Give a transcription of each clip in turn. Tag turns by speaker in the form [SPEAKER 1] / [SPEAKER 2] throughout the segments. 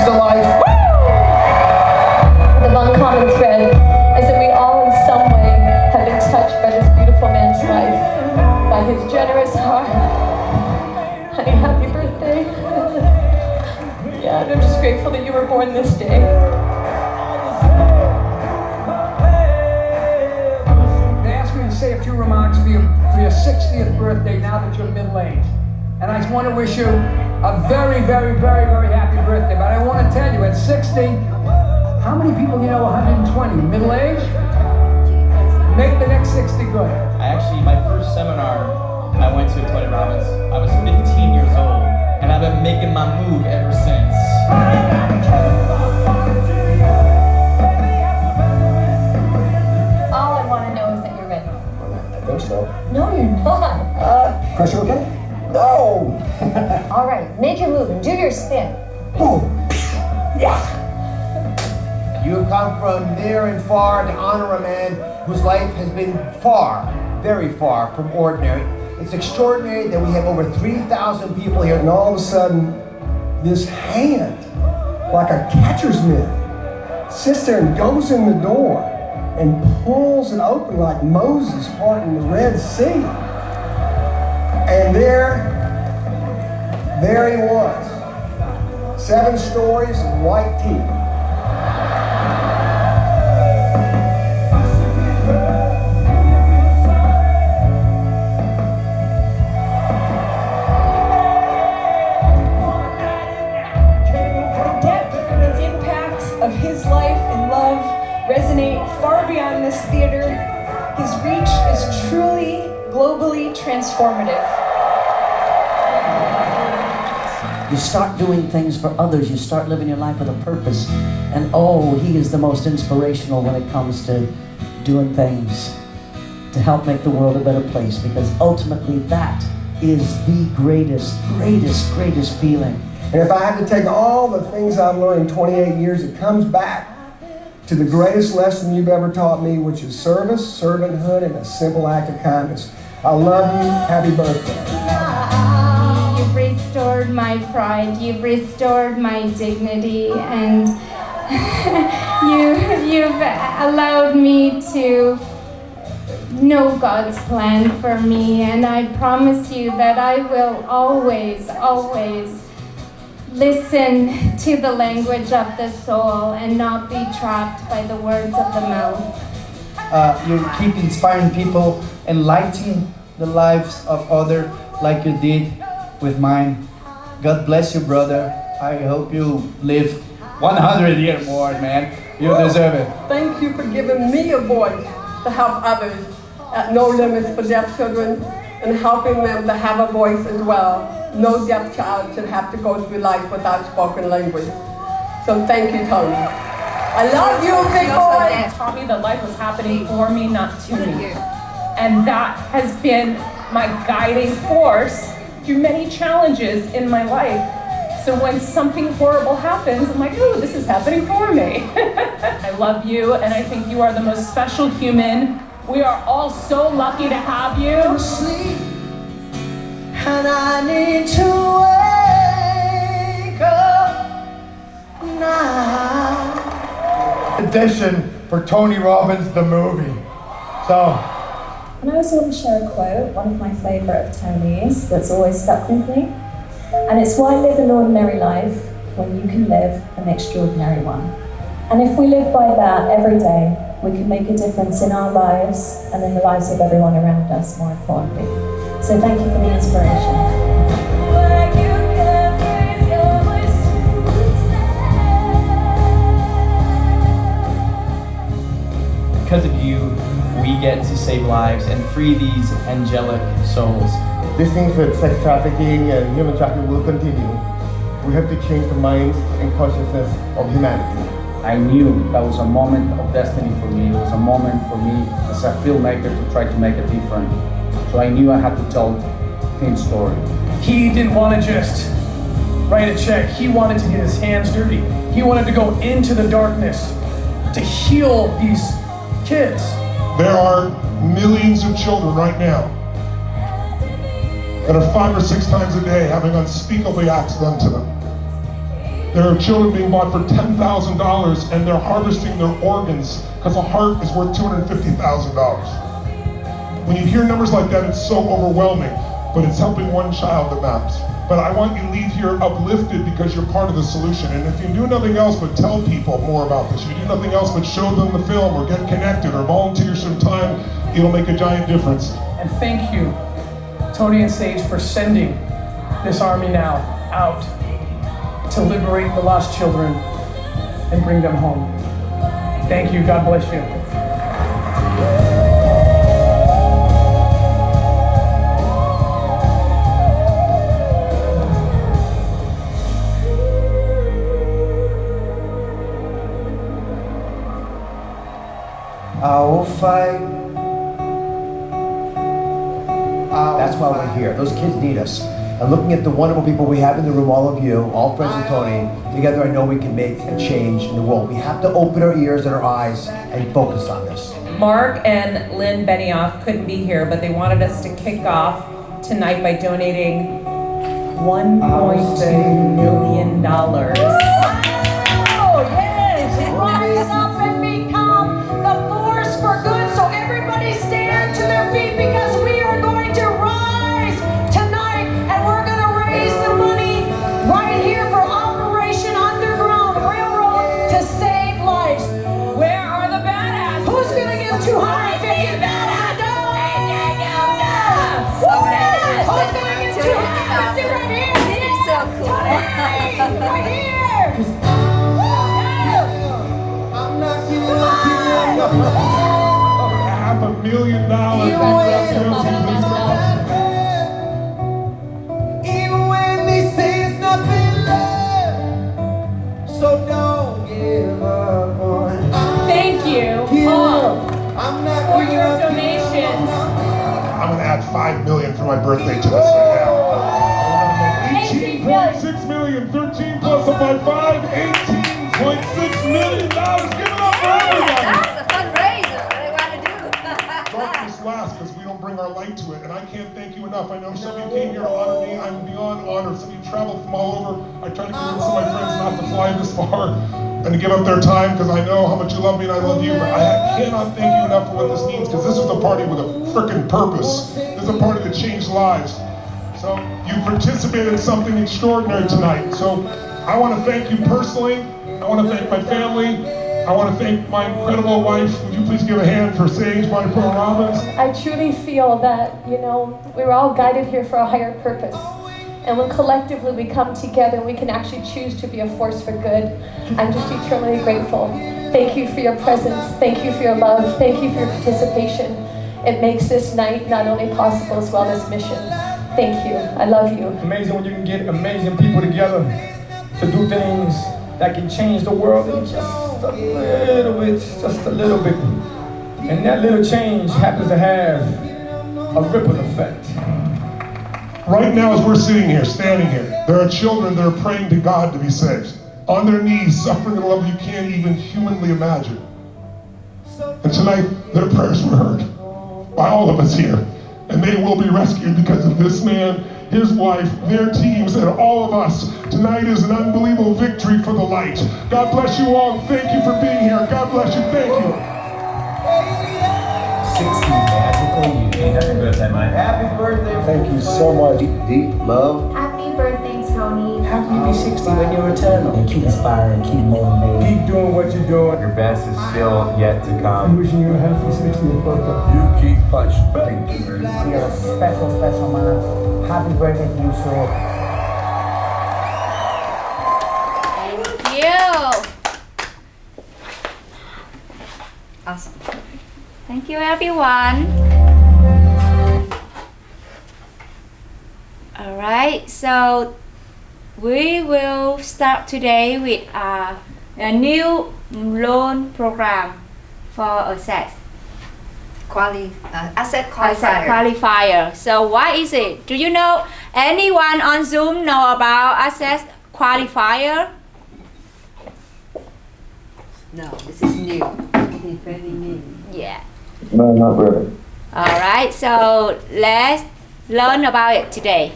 [SPEAKER 1] to life.
[SPEAKER 2] The uncommon thread is that we all in some way have been touched by this beautiful man's life, by his generous heart. Honey, happy birthday. Yeah, and I'm just grateful that you were born this day.
[SPEAKER 3] They asked me to say a few remarks for your 60th birthday now that you're middle-aged. And I just want to wish you a very, very, very, very happy birthday. But I want to tell you, at 60, how many people you know 120? Middle-aged? Make the next 60 good.
[SPEAKER 4] My first seminar I went to Tony Robbins, I was 15 years old, and I've been making my move ever since.
[SPEAKER 2] All I want to know is that you're ready.
[SPEAKER 1] I think so.
[SPEAKER 2] No, you're not.
[SPEAKER 1] Pressure okay? No!
[SPEAKER 2] All right, make your move and do your spin.
[SPEAKER 1] Boom! Yeah! You have come from near and far to honor a man whose life has been far, very far from ordinary. It's extraordinary that we have over 3,000 people here, and all of a sudden, this hand, like a catcher's mitt, sits there and goes in the door and pulls it open like Moses parting the Red Sea. And there he was. 7 stories of white teeth.
[SPEAKER 5] Resonate far beyond this theater. His reach is truly globally transformative.
[SPEAKER 6] You start doing things for others, you start living your life with a purpose, and oh, he is the most inspirational when it comes to doing things to help make the world a better place, because ultimately that is the greatest feeling.
[SPEAKER 1] And if I had to take all the things I've learned in 28 years, it comes back to the greatest lesson you've ever taught me, which is service, servanthood, and a simple act of kindness. I love you. Happy birthday.
[SPEAKER 7] You've restored my pride. You've restored my dignity, and you've allowed me to know God's plan for me. And I promise you that I will always listen to the language of the soul and not be trapped by the words of the mouth.
[SPEAKER 8] You keep inspiring people, enlightening the lives of others like you did with mine. God bless you, brother. I hope you live 100 years more, man. You deserve it.
[SPEAKER 9] Thank you for giving me a voice to help others at No Limits for Deaf Children and helping them to have a voice as well. No deaf child should have to go through life without spoken language. So thank you, Tony. I love you, big boy.
[SPEAKER 10] It taught me that life was happening for me, not to me. And that has been my guiding force through many challenges in my life. So when something horrible happens, I'm like, ooh, this is happening for me. I love you, and I think you are the most special human. We are all so lucky to have you.
[SPEAKER 11] And I need to wake up now.
[SPEAKER 12] Edition for Tony Robbins, the movie. So.
[SPEAKER 13] And I also want to share a quote, one of my favourite of Tony's, that's always stuck with me. And it's, why live an ordinary life when you can live an extraordinary one? And if we live by that every day, we can make a difference in our lives and in the lives of everyone around us, more importantly. So thank you for the inspiration.
[SPEAKER 4] Because of you, we get to save lives and free these angelic souls.
[SPEAKER 12] These things with sex trafficking and human trafficking will continue. We have to change the minds and consciousness of humanity.
[SPEAKER 14] I knew that was a moment of destiny for me. It was a moment for me as a filmmaker to try to make a difference. So I knew I had to tell Tim's story.
[SPEAKER 15] He didn't want to just write a check. He wanted to get his hands dirty. He wanted to go into the darkness to heal these kids.
[SPEAKER 16] There are millions of children right now that are 5 or 6 times a day having unspeakable acts done to them. There are children being bought for $10,000 and they're harvesting their organs because a heart is worth $250,000. When you hear numbers like that, it's so overwhelming, but it's helping one child that matters. But I want you to leave here uplifted because you're part of the solution. And if you do nothing else but tell people more about this, you do nothing else but show them the film or get connected or volunteer some time, it'll make a giant difference.
[SPEAKER 15] And thank you, Tony and Sage, for sending this army now out to liberate the lost children and bring them home. Thank you. God bless you.
[SPEAKER 1] I will fight. That's why we're here. Those kids need us. And looking at the wonderful people we have in the room, all of you, all friends of Tony, together I know we can make a change in the world. We have to open our ears and our eyes and focus on this.
[SPEAKER 10] Mark and Lynn Benioff couldn't be here, but they wanted us to kick off tonight by donating $1.2 million.
[SPEAKER 11] Oh, yes! It rises up and become the force for good. So everybody stand to their feet because we are going to rise tonight and we're going to raise the money right here for Operation Underground Railroad to save lives.
[SPEAKER 10] Where are the badasses?
[SPEAKER 11] Who's going to give 250 badass? Who's going to give 250 right here?
[SPEAKER 17] You're so cool.
[SPEAKER 11] Right here!
[SPEAKER 16] $500,000.
[SPEAKER 1] Even when they say it's nothing left, so don't give up on.
[SPEAKER 10] Thank you all for your donations.
[SPEAKER 16] I'm gonna add $5 million for my birthday to this right now. 18.6 million, 13 plus of my 5, $18.6 million. Give it up for everybody.
[SPEAKER 17] That's a fundraiser. What do you want to do?
[SPEAKER 16] Darkness lasts because we don't bring our light to it, and I can't thank you enough. I know some of you came here to honor me. I'm beyond honored. Some of you traveled from all over. I try to convince some of my friends not to fly this far and to give up their time because I know how much you love me and I love you, but I cannot thank you enough for what this means because this is a party with a frickin' purpose. This is a party that changed lives. So you participated in something extraordinary tonight. So I want to thank you personally. I want to thank my family. I want to thank my incredible wife. Would you please give a hand for Sage, Monica Robbins?
[SPEAKER 2] I truly feel that, we were all guided here for a higher purpose. And when collectively we come together, we can actually choose to be a force for good. I'm just eternally grateful. Thank you for your presence. Thank you for your love. Thank you for your participation. It makes this night not only possible as well as mission. Thank you. I love you.
[SPEAKER 3] Amazing when you can get amazing people together to do things that can change the world in just a little bit. And that little change happens to have a ripple effect.
[SPEAKER 16] Right now, as we're sitting here, standing here, there are children that are praying to God to be saved. On their knees, suffering at a level you can't even humanly imagine. And tonight, their prayers were heard by all of us here. And they will be rescued because of this man, his wife, their teams, and all of us. Tonight is an unbelievable victory for the light. God bless you all. Thank you for being here. God bless you. Thank you.
[SPEAKER 18] 60 magical years. Happy birthday, mate.
[SPEAKER 1] Happy birthday.
[SPEAKER 18] Thank you so much.
[SPEAKER 19] Deep love.
[SPEAKER 7] Happy birthday, Tony.
[SPEAKER 6] How can you be 60 when you're eternal? And keep inspiring, keep motivating.
[SPEAKER 3] Keep doing what you're doing.
[SPEAKER 18] Your best is still yet to
[SPEAKER 3] I'm
[SPEAKER 18] come.
[SPEAKER 3] wishing you a happy 60th birthday.
[SPEAKER 18] You keep punching. Thank you very much.
[SPEAKER 6] You're a special, special man. Happy birthday to you, sir.
[SPEAKER 17] Thank you. Awesome. Thank you, everyone. All right, so we will start today with a new loan program for asset qualifier. So what is it? Do you know anyone on Zoom know about asset qualifier?
[SPEAKER 20] No, this is new. It's very new.
[SPEAKER 17] Yeah.
[SPEAKER 18] No, not really.
[SPEAKER 17] All right, so let's learn about it today.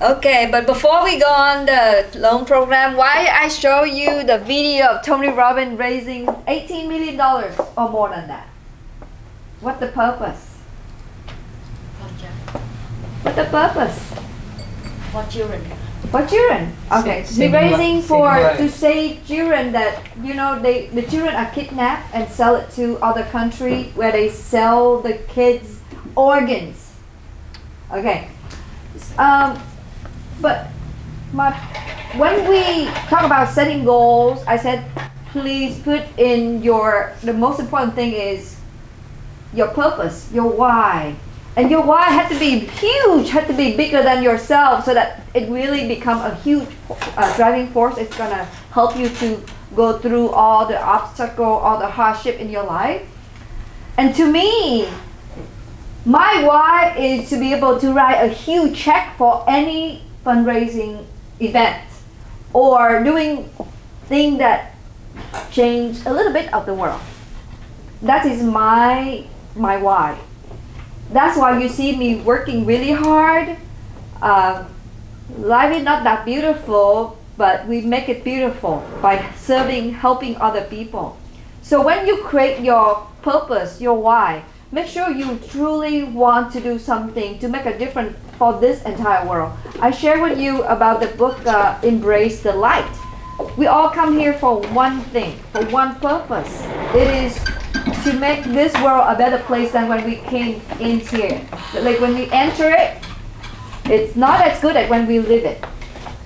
[SPEAKER 17] Okay, but before we go on the loan program, why I show you the video of Tony Robbins raising $18 million or more than that? What the purpose? What the purpose?
[SPEAKER 20] For children.
[SPEAKER 17] For children. Okay. He's raising to save children that, you know, the children are kidnapped and sell it to other country where they sell the kids' organs. Okay. But when we talk about setting goals, I said, please put in the most important thing is your purpose, your why. And your why had to be huge, had to be bigger than yourself so that it really become a huge driving force. It's going to help you to go through all the obstacle, all the hardship in your life. And to me, my why is to be able to write a huge check for any fundraising event or doing things that change a little bit of the world. That is my why. That's why you see me working really hard. Life is not that beautiful, but we make it beautiful by serving, helping other people. So when you create your purpose, your why, make sure you truly want to do something to make a difference for this entire world. I shared with you about the book, Embrace the Light. We all come here for one thing, for one purpose. It is to make this world a better place than when we came in here. Like when we enter it, it's not as good as when we live it.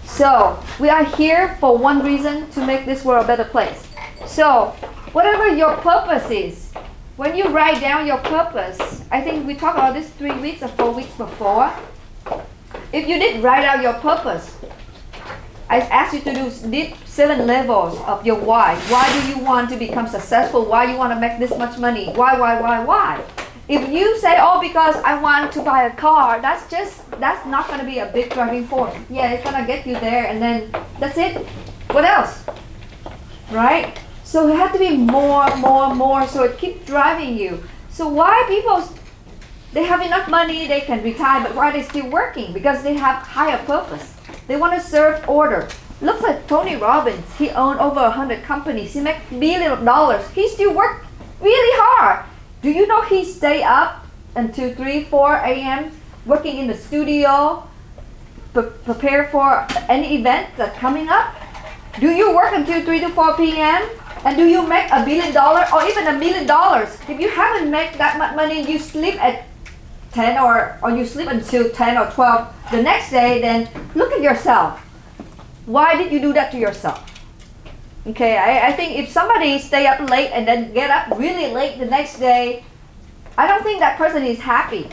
[SPEAKER 17] So we are here for one reason, to make this world a better place. So whatever your purpose is, when you write down your purpose, I think we talked about this 3 weeks or 4 weeks before. If you did write out your purpose, I asked you to do 7 levels of your why. Why do you want to become successful? Why you want to make this much money? Why? If you say, oh, because I want to buy a car, that's not going to be a big driving force. Yeah, it's going to get you there and then that's it. What else? Right? So it has to be more, so it keeps driving you. So why people, they have enough money, they can retire, but why are they still working? Because they have higher purpose. They want to serve order. Look at Tony Robbins. He owned over 100 companies. He makes billions of dollars. He still works really hard. Do you know he stay up until 3, 4 a.m. working in the studio, prepare for any event that's coming up? Do you work until 3 to 4 p.m.? And do you make $1 billion or even $1 million? If you haven't made that much money, you sleep at 10 or you sleep until 10 or 12 the next day, then look at yourself. Why did you do that to yourself? Okay, I think if somebody stay up late and then get up really late the next day, I don't think that person is happy.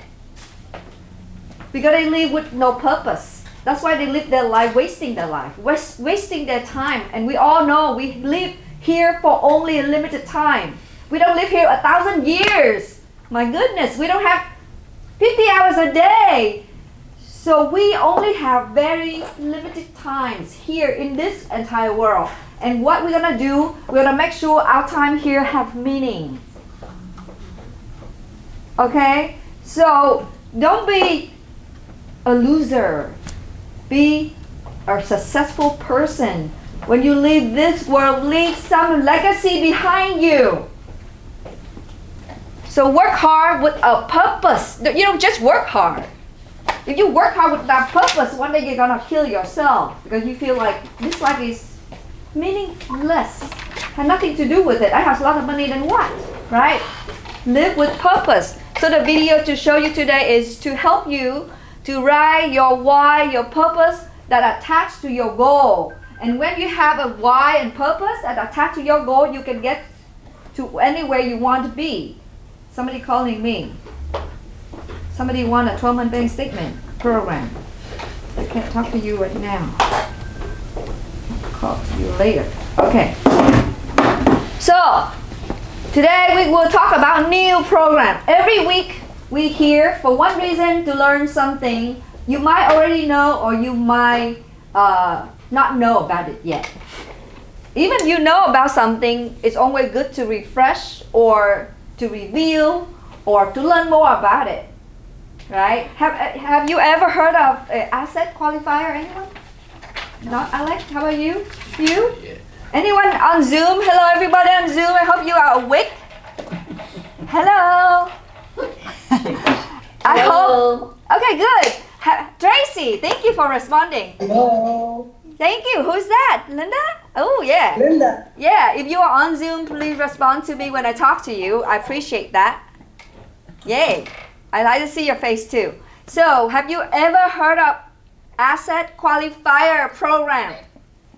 [SPEAKER 17] Because they live with no purpose. That's why they live their life, wasting their life, wasting their time. And we all know we live here for only a limited time. We don't live here 1,000 years. My goodness, we don't have 50 hours a day. So we only have very limited times here in this entire world. And what we're gonna do, we're gonna make sure our time here have meaning. Okay? So don't be a loser. Be a successful person. When you leave this world, leave some legacy behind you. So work hard with a purpose. You don't just work hard. If you work hard with that purpose, one day you're gonna kill yourself because you feel like this life is meaningless. Had nothing to do with it. I have a lot of money, then what? Right? Live with purpose. So the video to show you today is to help you to write your why, your purpose that attached to your goal. And when you have a why and purpose that attached to your goal, you can get to anywhere you want to be. Somebody calling me. Somebody want a 12-month bank statement program. I can't talk to you right now. I'll call to you later. Okay. So, today we will talk about new program. Every week we here for one reason, to learn something you might already know or you might not know about it yet. Even you know about something, it's always good to refresh or to reveal or to learn more about it. right? Have you ever heard of asset qualifier? Anyone? Not Alex? How about you? You?
[SPEAKER 4] Yeah.
[SPEAKER 17] Anyone on Zoom? Hello, everybody on Zoom. I hope you are awake. Hello. I hope. Okay, good. Tracy, thank you for responding.
[SPEAKER 19] Hello.
[SPEAKER 17] Thank you. Who's that? Linda? Oh, yeah.
[SPEAKER 19] Linda.
[SPEAKER 17] Yeah, if you are on Zoom, please respond to me when I talk to you. I appreciate that. Yay. I like to see your face too. So, have you ever heard of Asset Qualifier Program?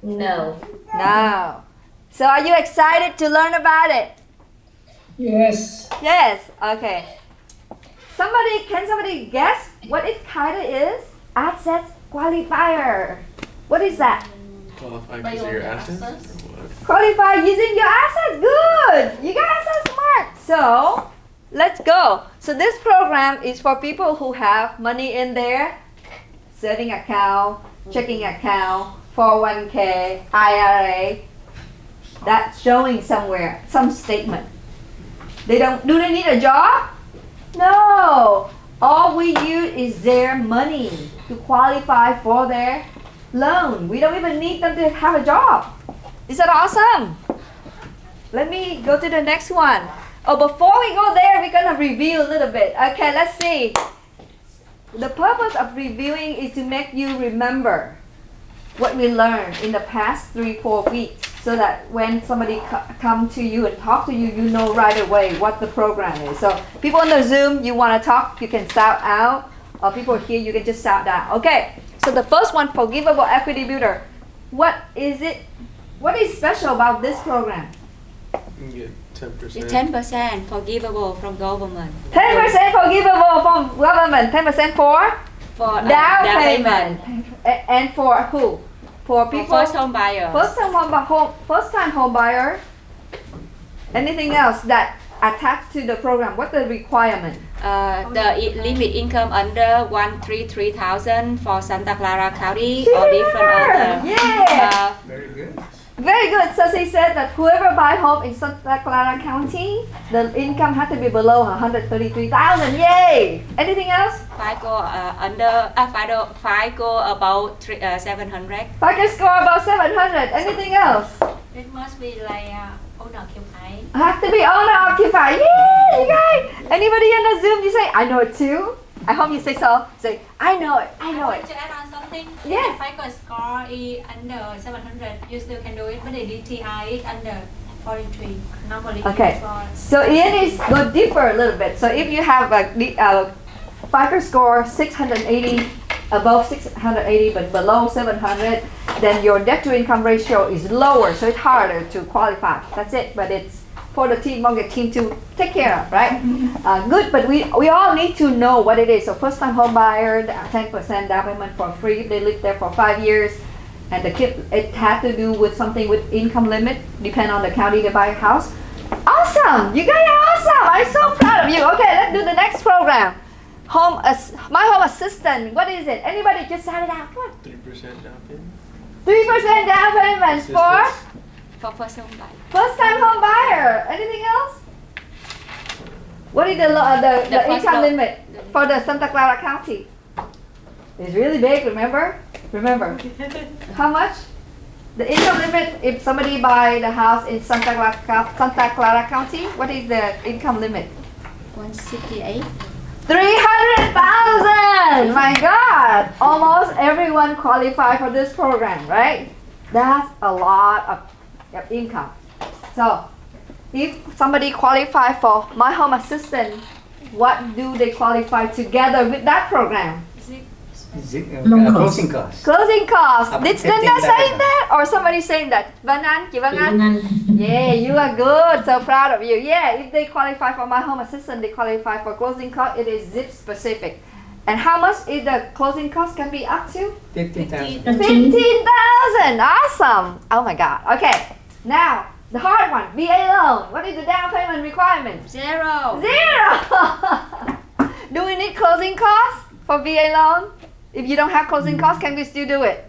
[SPEAKER 19] No.
[SPEAKER 17] No. So, are you excited to learn about it?
[SPEAKER 19] Yes.
[SPEAKER 17] Yes. Okay. Can somebody guess what it kind of is? Asset Qualifier. What is that?
[SPEAKER 21] Qualify using your assets?
[SPEAKER 17] Qualify using your assets. Good. You guys are smart. So, let's go. So this program is for people who have money in their saving account, checking account, 401k, IRA. That's showing somewhere, some statement. Do they need a job? No. All we use is their money to qualify for their loan. We don't even need them to have a job. Is that awesome? Let me go to the next one. Oh, before we go there, we're going to review a little bit. Okay, let's see. The purpose of reviewing is to make you remember what we learned in the past 3-4 weeks, so that when somebody come to you and talk to you, you know right away what the program is. So people on the Zoom, you want to talk, you can shout out. Or people here, you can just shout down. Okay, so the first one, Forgivable Equity Builder. What is it? What is special about this program?
[SPEAKER 21] You get 10%.
[SPEAKER 22] It's 10% forgivable from government.
[SPEAKER 17] 10% forgivable from government. 10% for down payment. And for who? For people.
[SPEAKER 22] For first home buyer.
[SPEAKER 17] First time home buyer. Anything else that attached to the program? What's the requirement?
[SPEAKER 22] The limit income under 133,000 for Santa Clara County or different other.
[SPEAKER 17] Yeah.
[SPEAKER 21] Very good.
[SPEAKER 17] Very good. So she said that whoever buy home in Santa Clara County, the income has to be below 133,000. Yay! Anything else?
[SPEAKER 22] FICO FICO about 700.
[SPEAKER 17] FICO score about 700. Anything else?
[SPEAKER 22] It must be like owner occupied.
[SPEAKER 17] Have to be owner occupied. Yeah, you guys. Anybody in the Zoom? You say, I know it too. I hope you say so. Say, I know it. I know it.
[SPEAKER 22] To add on something,
[SPEAKER 17] yes.
[SPEAKER 22] If FICO score is under 700, you still can do it, but the DTI is under 43. Normally,
[SPEAKER 17] Okay. So Ian is go deeper a little bit. So if you have a FICO score 680, above 680 but below 700, then your debt to income ratio is lower, so it's harder to qualify. That's it. But it's for the team, mortgage team to take care of, right? Good, but we all need to know what it is. So first time home buyer, 10% down payment for free if they live there for 5 years. And it had to do with something with income limit, depend on the county they buy a house. Awesome, you guys are awesome. I'm so proud of you. Okay, let's do the next program. My Home Assistant, what is it? Anybody just shout it out, come on.
[SPEAKER 21] 3% down payment.
[SPEAKER 17] 3% down payment for
[SPEAKER 22] first home buyer.
[SPEAKER 17] First time home buyer. Anything else? What is the income limit for the Santa Clara County? It's really big, remember? Remember. How much? The income limit, if somebody buy the house in Santa Clara County, what is the income limit?
[SPEAKER 22] 168.
[SPEAKER 17] 300,000! My God! Almost everyone qualify for this program, right? That's a lot of income. So, if somebody qualify for My Home Assistant, what do they qualify together with that program?
[SPEAKER 23] Closing costs.
[SPEAKER 17] Closing costs. Did Linda say
[SPEAKER 23] 15,000.
[SPEAKER 17] that or somebody saying that? Chị Vân Anh? Yeah, you are good. So proud of you. Yeah, if they qualify for My Home Assistant, they qualify for closing cost. It is zip specific. And how much is the closing cost can be up to?
[SPEAKER 23] 15,000.
[SPEAKER 17] 15,000. Awesome. Oh my God. Okay. Now, the hard one, VA loan. What is the down payment requirement?
[SPEAKER 22] Zero.
[SPEAKER 17] Do we need closing costs for VA loan? If you don't have closing costs, can we still do it?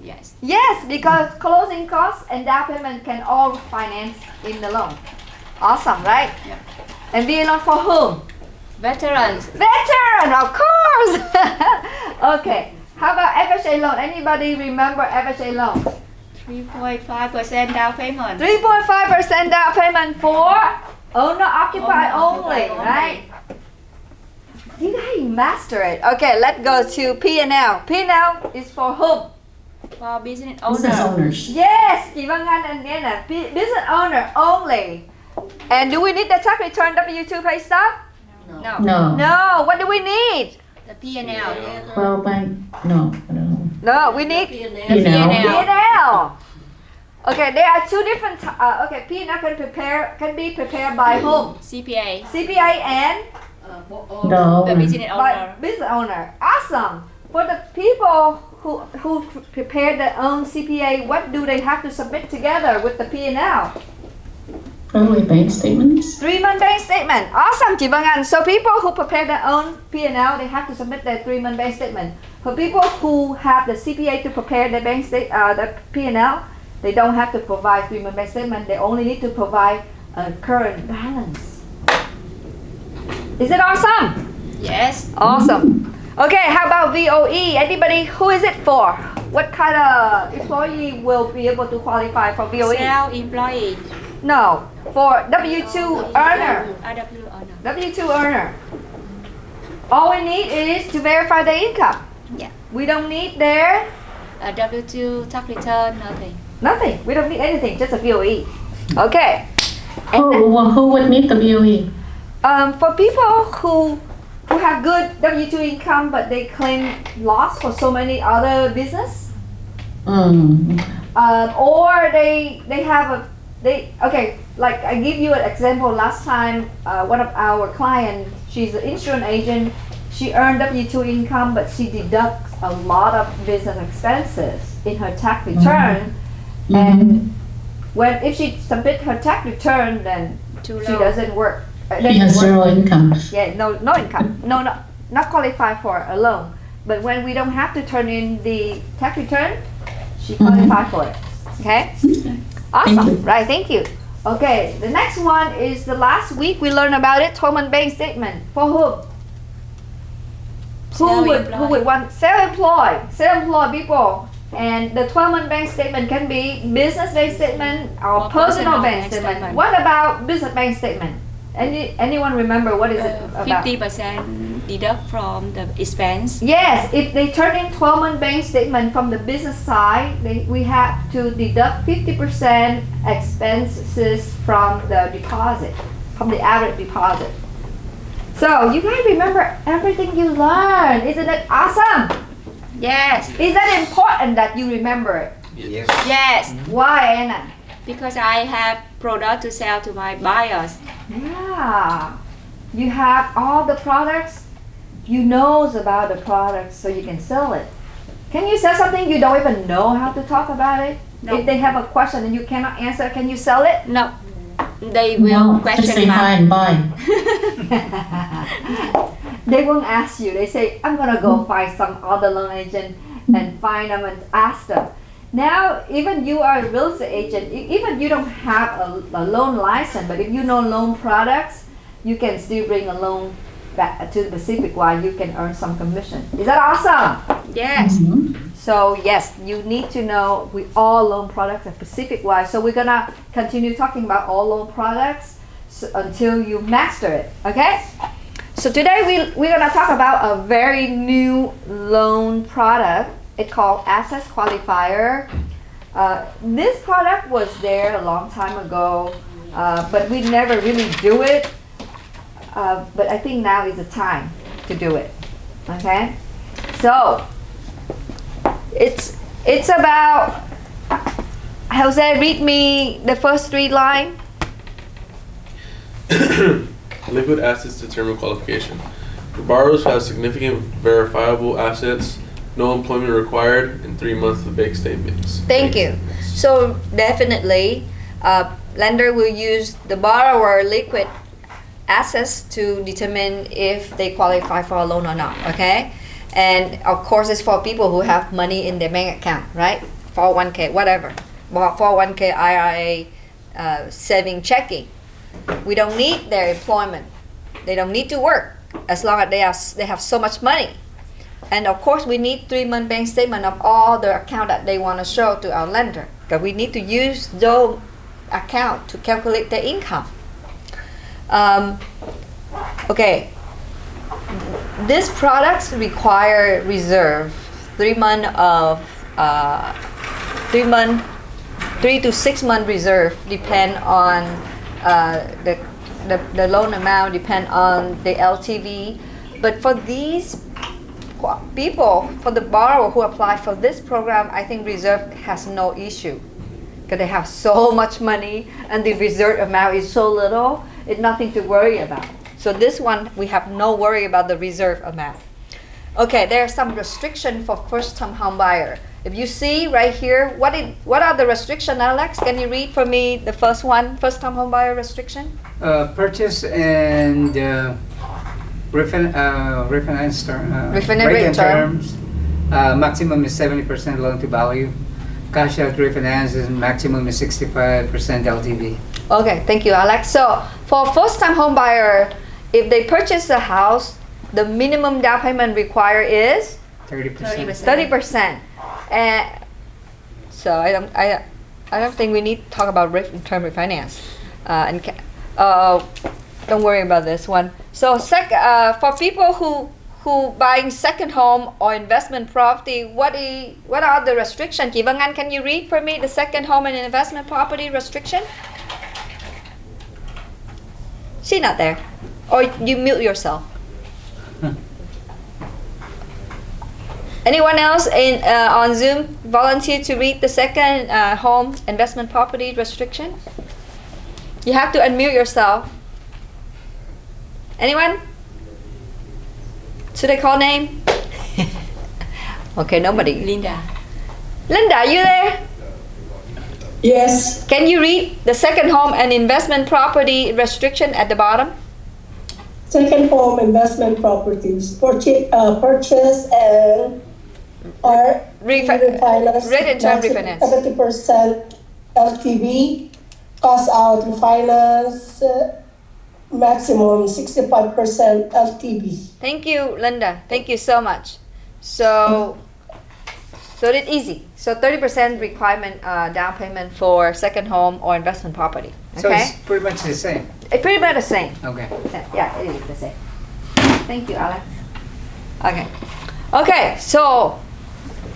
[SPEAKER 22] Yes.
[SPEAKER 17] Yes, because closing costs and down payment can all finance in the loan. Awesome, right?
[SPEAKER 22] Yep.
[SPEAKER 17] And VA loan for whom?
[SPEAKER 22] Veterans.
[SPEAKER 17] Veteran, of course. course. Okay. How about FHA loan? Anybody remember FHA loan?
[SPEAKER 22] 3.5% down payment.
[SPEAKER 17] 3.5% down payment for owner occupied only, right? Did I master it? Okay, let's go to P&L. P&L is for whom?
[SPEAKER 22] For business
[SPEAKER 6] Business
[SPEAKER 22] owner.
[SPEAKER 6] owners.
[SPEAKER 17] Yes, chị Vân Anh and Nena. Business owner only. And do we need the tax return W2 pay stub?
[SPEAKER 22] No.
[SPEAKER 6] No.
[SPEAKER 17] No. What do we need?
[SPEAKER 22] The P&L.
[SPEAKER 6] Well, bank. No. No.
[SPEAKER 17] No, we need
[SPEAKER 6] P&L.
[SPEAKER 17] P&L. Okay, there are two different. Okay, P&L can be prepared by whom?
[SPEAKER 22] CPA.
[SPEAKER 17] CPA and
[SPEAKER 6] No.
[SPEAKER 22] The business
[SPEAKER 17] by
[SPEAKER 22] owner.
[SPEAKER 17] business owner. Awesome. For the people who prepare their own CPA, what do they have to submit together with the P&L?
[SPEAKER 6] Probably bank statements.
[SPEAKER 17] 3-month bank statement. Awesome, chị Vân Anh. So people who prepare their own P&L, they have to submit their 3-month bank statement. For people who have the CPA to prepare their the P&L, they don't have to provide 3-month bank statement. They only need to provide a current balance. Is it awesome?
[SPEAKER 22] Yes.
[SPEAKER 17] Awesome. Okay, how about VOE? Anybody? Who is it for? What kind of employee will be able to qualify for VOE?
[SPEAKER 22] Self-employee.
[SPEAKER 17] No, for W2 earner.
[SPEAKER 22] W owner.
[SPEAKER 17] W2 earner. All we need is to verify the income.
[SPEAKER 22] Yeah.
[SPEAKER 17] We don't need their
[SPEAKER 22] W2 tax return, nothing.
[SPEAKER 17] nothing. We don't need anything, just a VOE. Okay. And then,
[SPEAKER 6] Who would need the BOE?
[SPEAKER 17] for people who have good W2 income but they claim loss for so many other business, or they have okay, like I give you an example. Last time, one of our clients, she's an insurance agent. She earned W2 income, but she deducts a lot of business expenses in her tax return. And if she submit her tax return, then
[SPEAKER 22] Too
[SPEAKER 17] she
[SPEAKER 22] low.
[SPEAKER 17] doesn't work.
[SPEAKER 6] She has zero income.
[SPEAKER 17] Yeah, no income, not qualify for a loan. But when we don't have to turn in the tax return, she qualify for it. Okay. Awesome. Right. Thank you. Okay. The next one is the last week we learned about it. 12-month bank statement for whom? Who would want self-employed people? And the 12-month bank statement can be business bank statement or personal bank statement. What about business bank statement? Anyone remember what is it about?
[SPEAKER 22] 50% deduct from the expense.
[SPEAKER 17] Yes, if they turn in 12-month bank statement from the business side, we have to deduct 50% expenses from the deposit, from the average deposit. So you guys remember everything you learned. Isn't it awesome?
[SPEAKER 22] Yes.
[SPEAKER 17] Is that important that you remember it?
[SPEAKER 22] Yes. Yes.
[SPEAKER 17] Why, Anna?
[SPEAKER 22] Because I have product to sell to my buyers.
[SPEAKER 17] Yeah. You have all the products. You knows about the products so you can sell it. Can you sell something you don't even know how to talk about it?
[SPEAKER 22] No.
[SPEAKER 17] If they have a question and you cannot answer, can you sell it?
[SPEAKER 22] No. They will
[SPEAKER 6] Just say
[SPEAKER 22] question
[SPEAKER 6] hi and buy.
[SPEAKER 17] They won't ask you. They say, I'm gonna go find some other loan agent and find them and ask them. Now, even you are a real estate agent, even you don't have a loan license, but if you know loan products, you can still bring a loan back to PacificWide. You can earn some commission. Is that awesome?
[SPEAKER 22] Yes.
[SPEAKER 17] So yes, you need to know all loan products at PacificWide. So we're gonna continue talking about all loan products until you master it. Okay? So today we're gonna talk about a very new loan product. It's called Assets Qualifier. This product was there a long time ago, but we never really do it. But I think now is the time to do it. Okay? So it's about, Jose, read me the first 3 lines.
[SPEAKER 21] Liquid assets determine qualification. For borrowers who have significant verifiable assets, no employment required, and 3 months of bank statements.
[SPEAKER 17] Thank you. So definitely, lender will use the borrower liquid assets to determine if they qualify for a loan or not. Okay, and of course it's for people who have money in their bank account, right? 401k, whatever, 401k, IRA, saving, checking. We don't need their employment. They don't need to work as long as they have so much money. And of course, we need 3-month bank statement of all the account that they want to show to our lender. Because we need to use those account to calculate their income. Okay. These products require reserve 3 to 6 month reserve depend on the loan amount, depend on the LTV. But for these people, for the borrower who apply for this program, I think reserve has no issue because they have so much money and the reserve amount is so little. It's nothing to worry about. So this one, we have no worry about the reserve amount. Okay, there are some restrictions for first-time home buyer. If you see right here, what are the restrictions, Alex? Can you read for me the first one, first-time home buyer restriction?
[SPEAKER 23] Purchase and refinance rate and terms. Maximum is 70% loan to value. Cash out refinance is maximum is 65% LTV.
[SPEAKER 17] Okay, thank you, Alex. So for first-time home buyer, if they purchase a house, the minimum down payment required is
[SPEAKER 23] 30%.
[SPEAKER 17] 30%. And so I don't think we need to talk about term refinance. Don't worry about this one. So for people who buying second home or investment property, what are the restrictions? Chị Vân Anh, can you read for me the second home and investment property restriction? She's not there. Or you mute yourself. Anyone else on Zoom volunteer to read the second home investment property restriction? You have to unmute yourself. Anyone? Should I call name? Okay, nobody.
[SPEAKER 22] Linda.
[SPEAKER 17] Linda, are you there?
[SPEAKER 19] Yes.
[SPEAKER 17] Can you read the second home and investment property restriction at the bottom?
[SPEAKER 19] Second home investment properties purchase and or refinance.
[SPEAKER 17] Rate and term refinance.
[SPEAKER 19] 70% LTV. Cost out refinance. Maximum 65% LTV.
[SPEAKER 17] Thank you, Linda. Thank you so much. So it's easy. So 30% requirement down payment for second home or investment property. Okay?
[SPEAKER 23] So it's pretty much the same.
[SPEAKER 17] It's pretty much the same.
[SPEAKER 23] Okay.
[SPEAKER 17] Yeah, it is the same. Thank you, Alex. Okay. Okay, so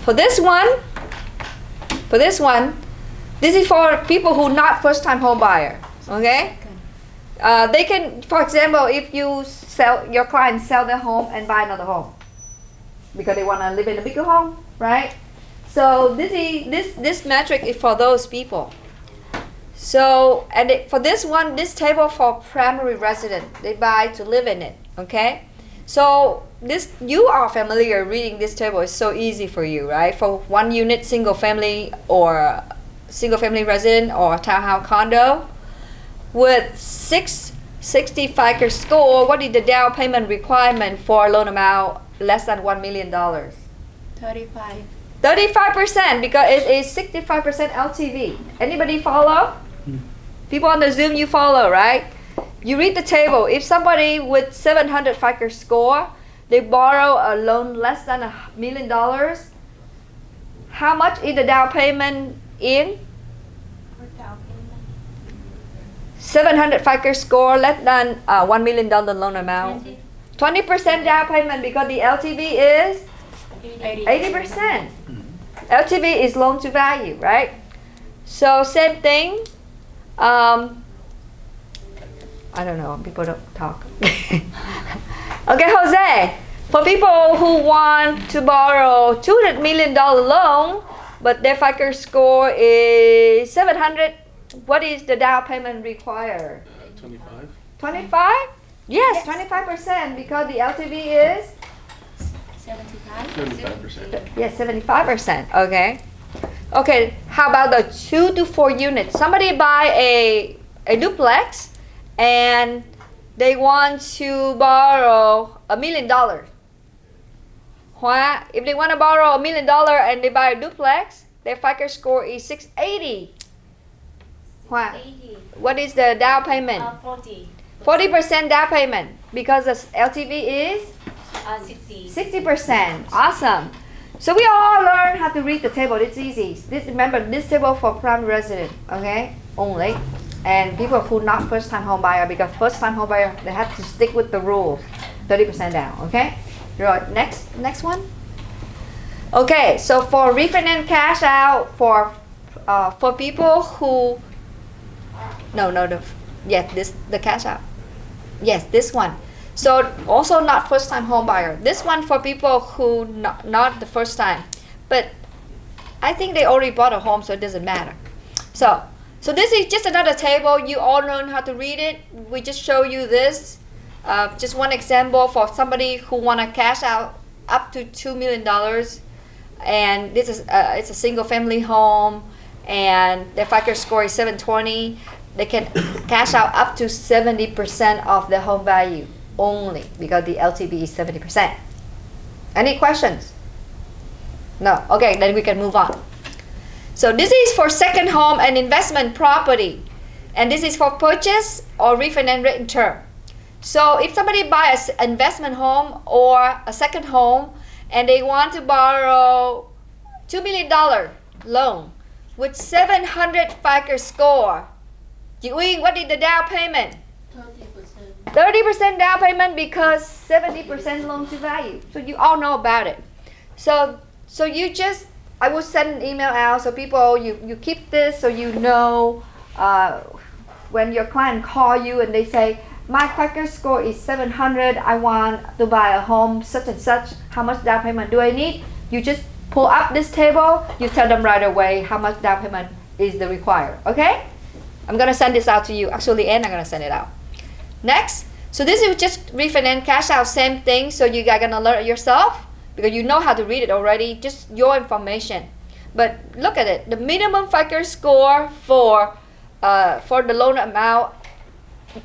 [SPEAKER 17] for this one, this is for people who not first-time home buyer. Okay? They can, for example, if your clients sell their home and buy another home because they want to live in a bigger home, right? So this metric is for those people. So for this one, this table for primary resident, they buy to live in it. Okay, so you are familiar reading this table. It's so easy for you, right? For 1 unit, single family or single family resident or townhouse condo with 660 FICO score, what is the down payment requirement for a loan amount less than $1 million?
[SPEAKER 22] 35.
[SPEAKER 17] 35% because it is 65% LTV. Anybody follow? People on the Zoom, you follow, right? You read the table. If somebody with 700 FICO score, they borrow a loan less than $1 million, how much is the down payment in? 700 FICO score, less than $1 million loan amount. 20% down payment because the LTV is 80%. LTV is loan to value, right? So same thing. I don't know, people don't talk. Okay, Jose, for people who want to borrow $200 million loan, but their FICO score is 700, what is the down payment required?
[SPEAKER 21] 25.
[SPEAKER 17] 25? Yes, 25% because the LTV is
[SPEAKER 21] 75%.
[SPEAKER 17] Yes, 75%. Okay. Okay. How about the 2 to 4 units? Somebody buy a duplex and they want to borrow $1 million. If they want to borrow $1 million and they buy a duplex, their FICO score is 680. What is the down payment?
[SPEAKER 22] 40.
[SPEAKER 17] 40% down payment because the LTV is
[SPEAKER 22] 60.
[SPEAKER 17] 60%. Awesome. So we all learn how to read the table. It's easy. Remember, this table for prime resident, okay, only. And people who not first-time home buyer, because first-time home buyer, they have to stick with the rules. 30% down, okay? Right, next one. Okay, so for refinance cash out for people who, the cash out. Yes, this one. So also not first time home buyer. This one for people who not the first time, but I think they already bought a home, so it doesn't matter. So this is just another table. You all learn how to read it. We just show you this. Just one example for somebody who want to cash out up to $2 million, and this is it's a single family home, and their FICO score is 720. They can cash out up to 70% of the home value only because the LTV is 70%. Any questions? No. Okay, then we can move on. So this is for second home and investment property, and this is for purchase or refinance written term. So if somebody buys an investment home or a second home and they want to borrow $2 million loan with 700 FICO score, Chị Uyên, what is the down payment? 30% down payment because 70% loan to value. So you all know about it. So you just, I will send an email out so people, you keep this so you know when your client call you and they say, my FICO score is 700, I want to buy a home such and such, how much down payment do I need? You just pull up this table, you tell them right away how much down payment is the required, okay? I'm gonna send this out to you. Actually, and I'm gonna send it out. Next, so this is just refinance cash out, same thing. So you guys gonna learn it yourself because you know how to read it already. Just your information. But look at it. The minimum FICO score for the loan amount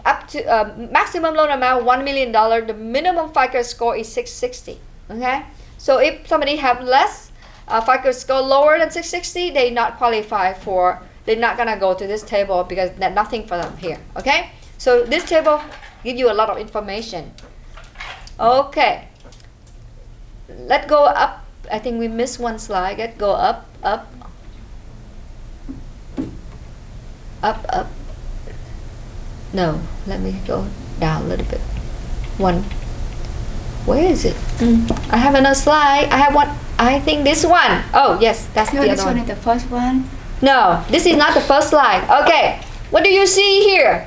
[SPEAKER 17] up to maximum loan amount $1 million. The minimum FICO score is 660. Okay. So if somebody have less FICO score lower than 660, they not qualify for. They're not gonna go to this table because there's nothing for them here, okay? So this table gives you a lot of information. Okay, let's go up. I think we missed one slide. Let's go up. No, let me go down a little bit. One, where is it? I have another slide. I have one, I think this one. Oh yes, that's the other one.
[SPEAKER 22] This one is the first one.
[SPEAKER 17] No, this is not the first slide. Okay, what do you see here?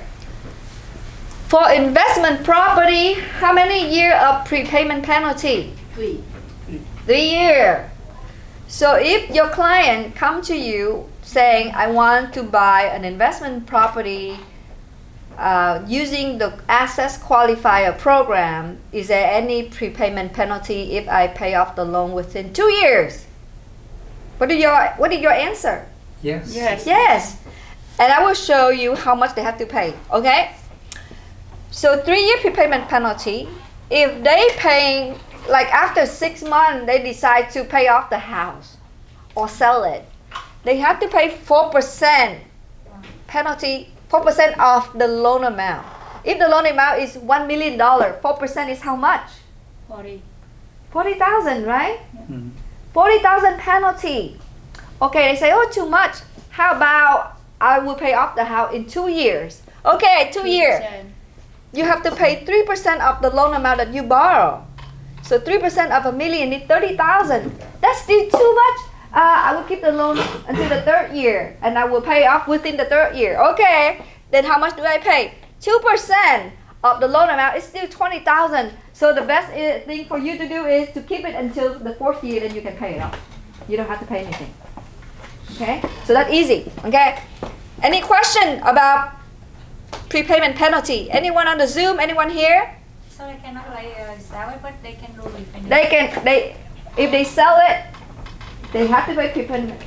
[SPEAKER 17] For investment property, how many years of prepayment penalty?
[SPEAKER 22] 3.
[SPEAKER 17] 3 years. So if your client come to you saying, I want to buy an investment property using the Access Qualifier program, is there any prepayment penalty if I pay off the loan within 2 years? What is your answer?
[SPEAKER 23] Yes.
[SPEAKER 17] Yes. And I will show you how much they have to pay, okay? So 3-year prepayment penalty, if they pay, like after 6 months, they decide to pay off the house or sell it, they have to pay 4% penalty, 4% of the loan amount. If the loan amount is $1 million, 4% is how much? 40,000, right? 40,000 penalty. Okay, they say, oh, too much. How about I will pay off the house in 2 years? Okay, 2 years. You have to pay 3% of the loan amount that you borrow. So 3% of $1 million is 30,000. That's still too much. I will keep the loan until the 3rd year, and I will pay off within the 3rd year. Okay, then how much do I pay? 2% of the loan amount is still 20,000. So the best thing for you to do is to keep it until the 4th year, then you can pay it off. You don't have to pay anything. Okay, so that's easy. Okay, any question about prepayment penalty? Anyone on the Zoom? Anyone here?
[SPEAKER 22] So they cannot sell it, but they can do refinance.
[SPEAKER 17] If they sell it, they have to pay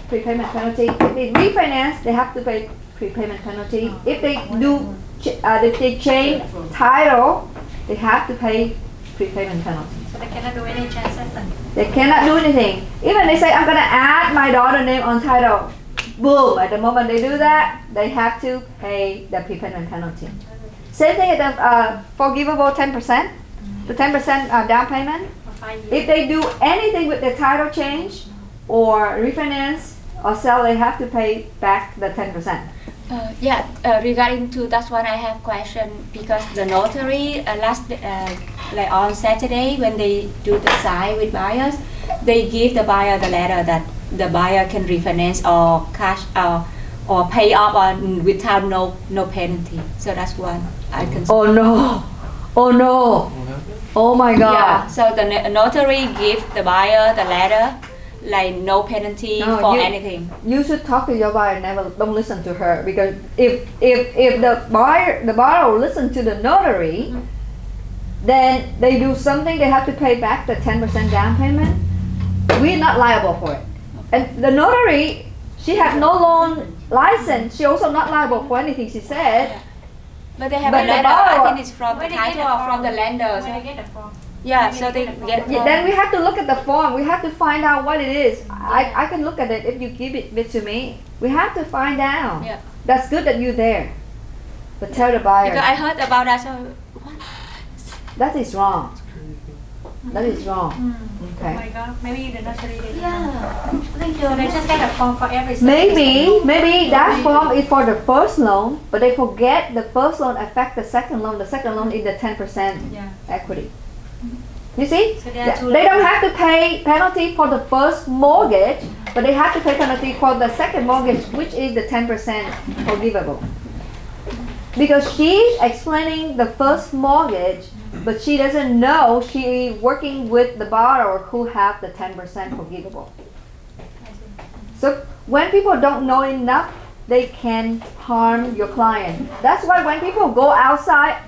[SPEAKER 17] prepayment penalty. If they refinance, they have to pay prepayment penalty. If they do, if they change title, they have to pay prepayment penalty.
[SPEAKER 22] So they cannot do any transaction.
[SPEAKER 17] They cannot do anything. Even they say, I'm gonna add my daughter's name on title. Boom! At the moment they do that, they have to pay the prepayment penalty. Same thing at the forgivable 10%. The 10% down payment. If they do anything with the title change or refinance or sell, they have to pay back the 10%.
[SPEAKER 22] Regarding to that one, I have question because the notary like on Saturday when they do the sign with buyers, they give the buyer the letter that the buyer can refinance or cash or pay off on without no penalty. So that's one I can.
[SPEAKER 17] Oh no! Oh no! Oh my God!
[SPEAKER 22] Yeah. So the notary give the buyer the letter. Like no penalty for anything.
[SPEAKER 17] You should talk to your buyer. Never don't listen to her because if the buyer will listen to the notary, then they do something. They have to pay back the 10% down payment. We're not liable for it. And the notary, she has no loan license. She also not liable for anything she said.
[SPEAKER 22] But they have a letter. I think it's from the title or from the lender.
[SPEAKER 7] Where they get the form?
[SPEAKER 22] Yeah, so they get.
[SPEAKER 17] Then we have to look at the form. We have to find out what it is. I can look at it if you give it to me. We have to find out.
[SPEAKER 22] Yeah.
[SPEAKER 17] That's good that you're there. But tell the buyer.
[SPEAKER 22] Because I heard about that. So
[SPEAKER 17] that is wrong. That is wrong. Okay.
[SPEAKER 7] Oh my God, maybe the notary did. Yeah. They do. They just get a form for every.
[SPEAKER 17] Maybe that form is for the first loan, but they forget the first loan affect the second loan. The second loan is the 10% equity. You see?
[SPEAKER 7] So
[SPEAKER 17] they don't have to pay penalty for the first mortgage, but they have to pay penalty for the second mortgage, which is the 10% forgivable. Because she's explaining the first mortgage, but she doesn't know she's working with the borrower who have the 10% forgivable. So when people don't know enough, they can harm your client. That's why when people go outside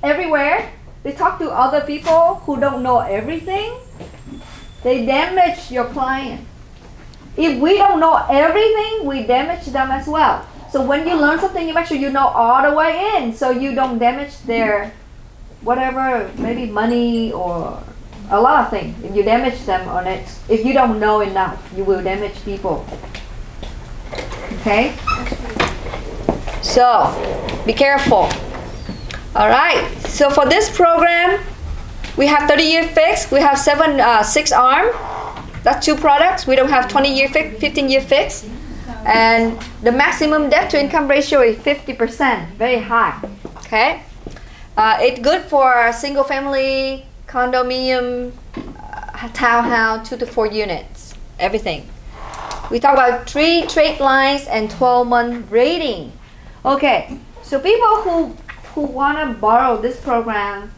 [SPEAKER 17] everywhere, they talk to other people who don't know everything, they damage your client. If we don't know everything, we damage them as well. So when you learn something, you make sure you know all the way in so you don't damage their whatever, maybe money or a lot of things. If you damage them on it, if you don't know enough, you will damage people. Okay? So, be careful. All right, so for this program, we have 30-year fixed. We have 6 arm. That's 2 products. We don't have 20-year fixed, 15-year fixed. And the maximum debt to income ratio is 50%, very high. Okay, it's good for single family, condominium, townhouse, 2 to 4 units, everything. We talk about 3 trade lines and 12-month rating. Okay, so people who want to borrow this program,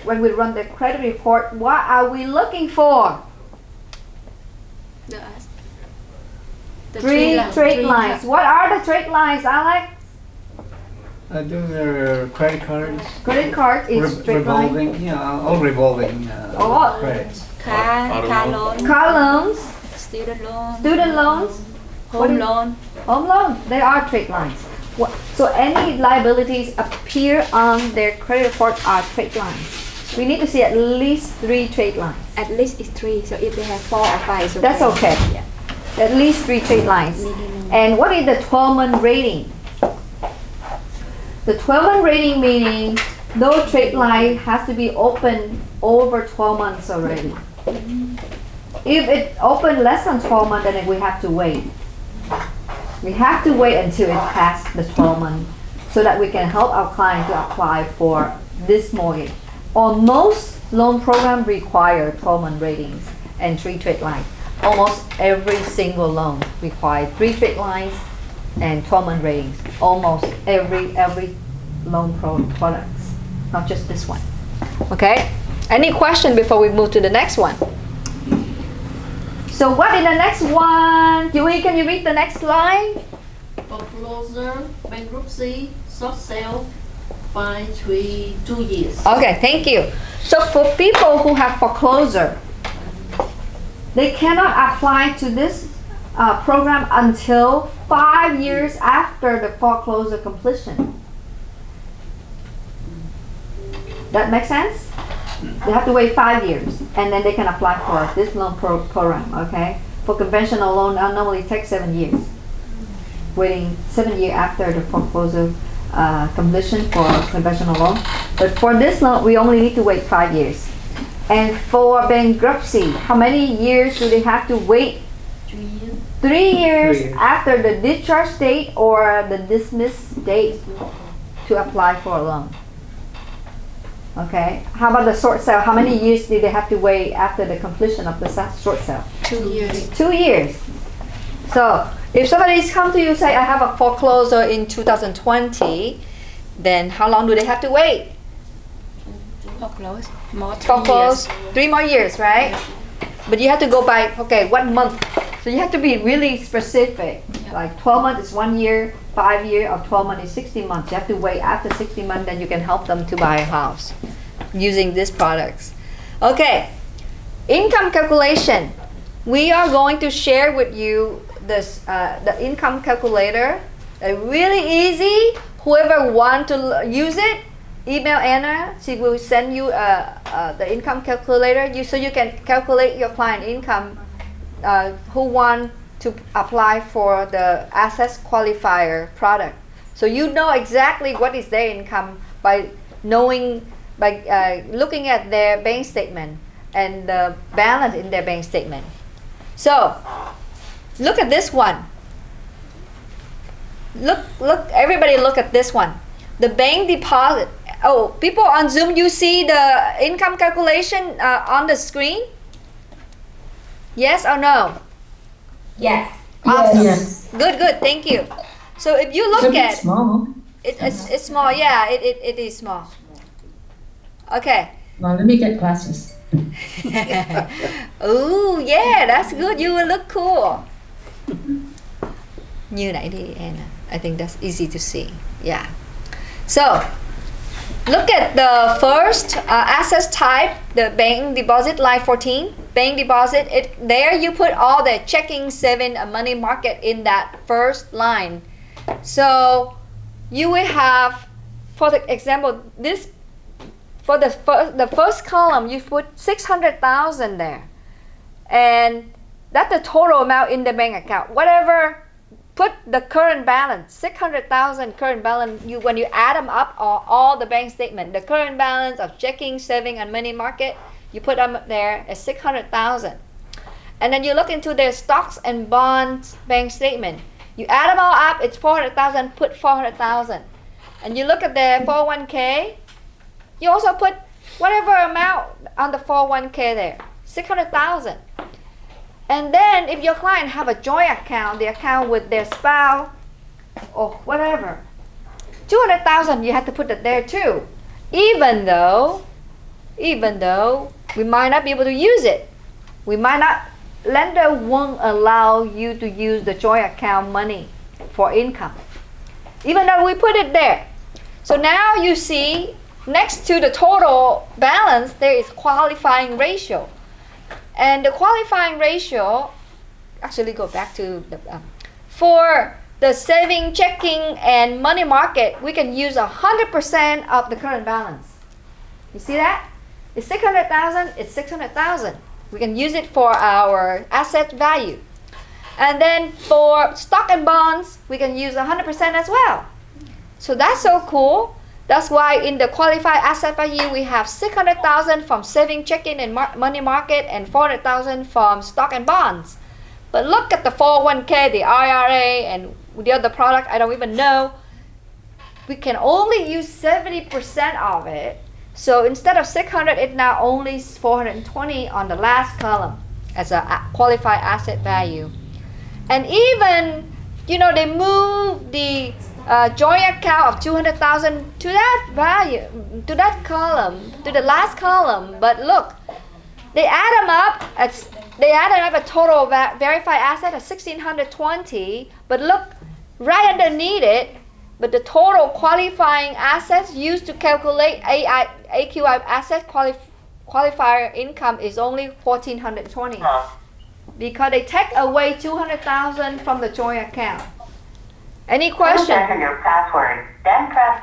[SPEAKER 17] when we run the credit report, what are we looking for? The 3 trade lines. What are the trade lines, Alex?
[SPEAKER 23] Those are credit cards.
[SPEAKER 17] Credit card is trade line.
[SPEAKER 23] Revolving, yeah, all revolving credits.
[SPEAKER 22] Car loan.
[SPEAKER 17] Car loans.
[SPEAKER 22] Student loan.
[SPEAKER 17] Student loans.
[SPEAKER 22] Home loan.
[SPEAKER 17] Home loan. They are trade lines. So any liabilities appear on their credit report are trade lines. We need to see at least 3 trade lines.
[SPEAKER 22] At least it's 3. So if they have 4 or 5, it's okay.
[SPEAKER 17] That's okay.
[SPEAKER 22] Yeah.
[SPEAKER 17] At least 3 trade lines. And what is the 12-month rating? The 12-month rating meaning no trade line has to be open over 12 months already. If it open less than 12 months, then we have to wait. We have to wait until it passes the 12 months so that we can help our client to apply for this mortgage. Or most loan programs require 12-month ratings and 3 trade lines. Almost every single loan requires 3 trade lines and 12-month ratings. Almost every loan products, not just this one. Okay? Any question before we move to the next one? So what in the next one? Can you read the next line?
[SPEAKER 5] Foreclosure, bankruptcy, short sale, fine 2 years.
[SPEAKER 17] Okay, thank you. So for people who have foreclosure, they cannot apply to this program until 5 years after the foreclosure completion. That makes sense? They have to wait 5 years and then they can apply for this loan program, okay? For conventional loan, that normally takes 7 years. Waiting 7 years after the foreclosure completion for conventional loan. But for this loan, we only need to wait 5 years. And for bankruptcy, how many years do they have to wait?
[SPEAKER 5] 3 years.
[SPEAKER 17] 3 years
[SPEAKER 23] 3 years.
[SPEAKER 17] after the discharge date or the dismiss date to apply for a loan. Okay. How about the short sale? How many years do they have to wait after the completion of the short sale?
[SPEAKER 5] 2 years.
[SPEAKER 17] 2 years. So if somebody's come to you and say, I have a foreclosure in 2020, then how long do they have to wait?
[SPEAKER 22] Foreclose. More 3
[SPEAKER 17] Foreclose
[SPEAKER 22] years.
[SPEAKER 17] 3 more years, right? But you have to go by, okay, what month? So you have to be really specific. Like 12 months is 1 year, 5 years, or 12 months is 60 months. You have to wait after 60 months, then you can help them to buy a house using these products. Okay, income calculation. We are going to share with you this the income calculator. Really easy. Whoever want to use it, email Anna. She will send you the income calculator so you can calculate your client income who want to apply for the assets qualifier product. So you know exactly what is their income by knowing, by looking at their bank statement and the balance in their bank statement. So look at this one. Look, everybody look at this one. The bank deposit. Oh, people on Zoom, you see the income calculation on the screen? Yes or no?
[SPEAKER 8] Yes.
[SPEAKER 17] Awesome.
[SPEAKER 8] Yes.
[SPEAKER 17] Good, thank you. So if you look
[SPEAKER 8] It's a bit
[SPEAKER 17] at
[SPEAKER 8] small.
[SPEAKER 17] it's small, yeah, it is small. Okay.
[SPEAKER 8] Well, let me get glasses.
[SPEAKER 17] Oh, yeah, that's good. You will look cool. Như nãy đi, Anna. I think that's easy to see. Yeah. So, look at the first assets type, the bank deposit, line 14. Bank deposit, there you put all the checking, saving, and money market in that first line. So, you will have, for the example, this, for the first column, you put 600,000 there. And that's the total amount in the bank account. Whatever, put the current balance, 600,000 current balance. When you add them up, all the bank statement, the current balance of checking, saving, and money market, you put them there as 600,000. And then you look into their stocks and bonds bank statement. You add them all up, it's 400,000, put 400,000. And you look at their 401k, you also put whatever amount on the 401k there, 600,000. And then if your client have a joint account, the account with their spouse or whatever, 200,000, you have to put it there too. Even though we might not be able to use it. Lender won't allow you to use the joint account money for income. Even though we put it there. So now you see, next to the total balance, there is qualifying ratio. And the qualifying ratio, actually go back to the, for the saving, checking, and money market, we can use 100% of the current balance. You see that? It's 600,000, it's 600,000. We can use it for our asset value. And then for stock and bonds, we can use 100% as well. So that's so cool. That's why in the qualified asset value, we have 600,000 from saving, checking, and money market, and 400,000 from stock and bonds. But look at the 401k, the IRA, and the other product, I don't even know. We can only use 70% of it. So instead of 600, it's now only 420 on the last column as a qualified asset value. And even, they move the joint account of 200,000 to that value, to that column, to the last column. But look, they add them up. They added up a total verified asset of 1,620. But look, right underneath it, but the total qualifying assets used to calculate AQI asset qualifier income is only 1,420 because they take away 200,000 from the joint account. Any question?
[SPEAKER 9] Enter your password, then press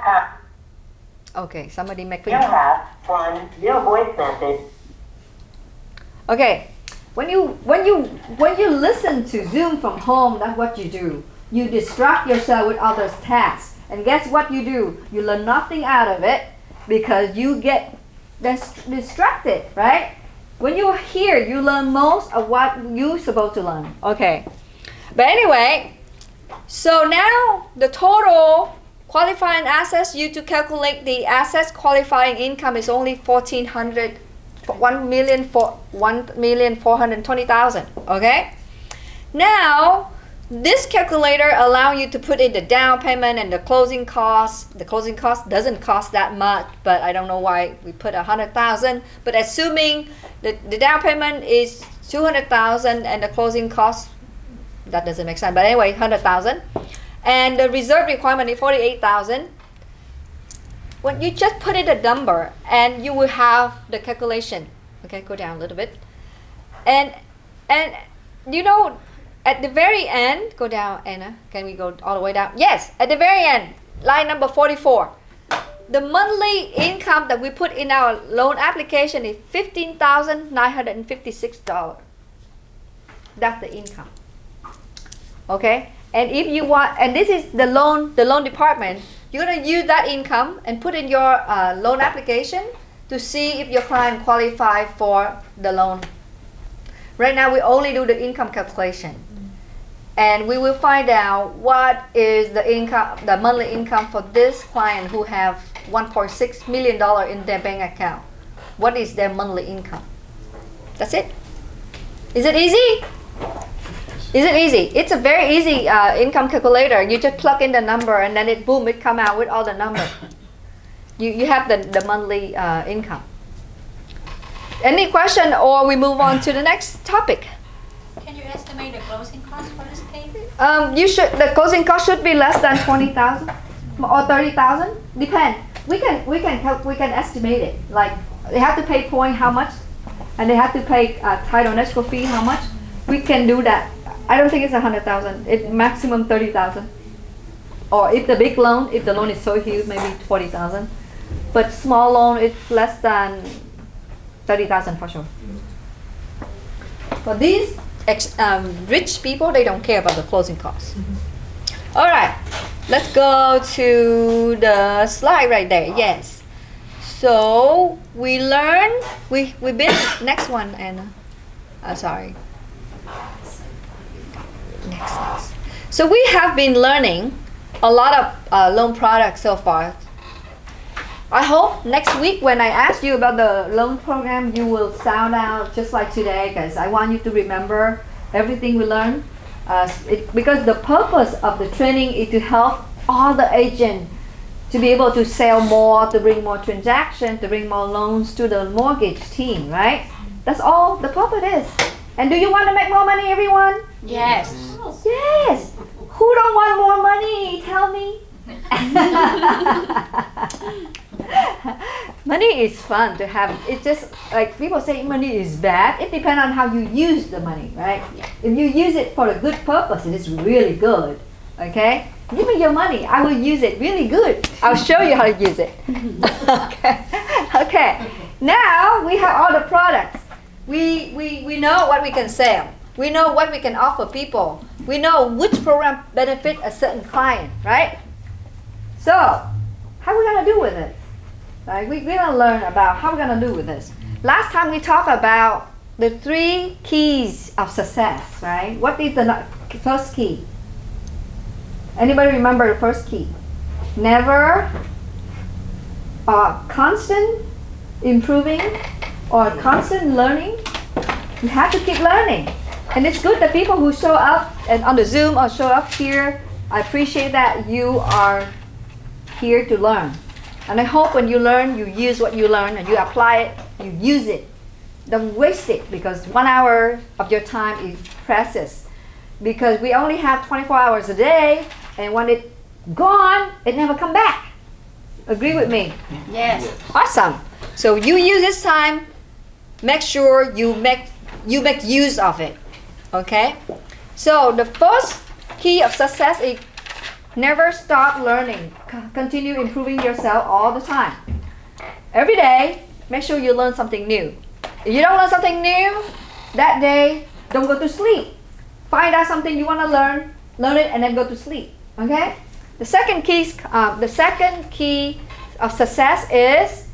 [SPEAKER 9] #.
[SPEAKER 17] Okay, somebody make
[SPEAKER 9] You have one new voice message.
[SPEAKER 17] Okay, when you listen to Zoom from home, that's what you do. You distract yourself with others' tasks, and guess what you do? You learn nothing out of it because you get distracted, right? When you're here, you learn most of what you're supposed to learn. Okay. But anyway, so now the total qualifying assets you to calculate the assets qualifying income is only 1,420,000. Okay. Now this calculator allows you to put in the down payment and the closing costs. The closing cost doesn't cost that much, but I don't know why we put 100,000. But assuming the down payment is 200,000 and the closing cost, that doesn't make sense. But anyway, 100,000, and the reserve requirement is 48,000. When you just put in a number, and you will have the calculation. Okay, go down a little bit, and you know. At the very end, go down, Anna. Can we go all the way down? Yes, at the very end, line number 44. The monthly income that we put in our loan application is $15,956. That's the income. Okay? And if you want, and this is the loan department, you're going to use that income and put in your loan application to see if your client qualifies for the loan. Right now, we only do the income calculation. And we will find out what is the income, the monthly income for this client who have $1.6 million in their bank account. What is their monthly income? That's it. Is it easy? Is it easy? It's a very easy income calculator. You just plug in the number and then it come out with all the numbers. You have the monthly income. Any question, or we move on to the next topic?
[SPEAKER 22] Can you estimate the closing cost for this case?
[SPEAKER 17] The closing cost should be less than 20,000 or 30,000. Depend. We can estimate it. Like they have to pay point how much, and they have to pay title and escrow fee how much. We can do that. I don't think it's 100,000. It's maximum 30,000. Or if the big loan, if the loan is so huge, maybe 40,000. But small loan, it's less than 30,000 for sure. For these rich people, they don't care about the closing costs. All right, let's go to the slide right there. Yes. So we learned, we've been, next one, Anna. Sorry. Next. So we have been learning a lot of loan products so far. I hope next week when I ask you about the loan program, you will sound out just like today, because I want you to remember everything we learned. Because the purpose of the training is to help all the agents to be able to sell more, to bring more transactions, to bring more loans to the mortgage team, right? That's all the purpose is. And do you want to make more money, everyone?
[SPEAKER 22] Yes.
[SPEAKER 17] Yes. Who don't want more money? Tell me. Money is fun to have. It's just like people say money is bad. It depends on how you use the money, right? If you use it for a good purpose, it is really good. Okay? Give me your money. I will use it really good. I'll show you how to use it. Okay. Now we have all the products. We know what we can sell. We know what we can offer people. We know which program benefit a certain client, right? So, how are we going to do with it? Right? We're going to learn about how we're going to do with this. Last time we talked about the 3 keys of success, right? What is the first key? Anybody remember the first key? Never, constant improving, or constant learning. You have to keep learning. And it's good that people who show up and on the Zoom or show up here, I appreciate that you are here to learn. And I hope when you learn, you use what you learn and you apply it, you use it. Don't waste it, because 1 hour of your time is precious. Because we only have 24 hours a day, and when it's gone, it never come back. Agree with me?
[SPEAKER 22] Yes.
[SPEAKER 17] Awesome. So you use this time, make sure you make use of it. Okay? So the first key of success is never stop learning. Continue improving yourself all the time. Every day, make sure you learn something new. If you don't learn something new, that day, don't go to sleep. Find out something you want to learn it, and then go to sleep. Okay? The second key of success is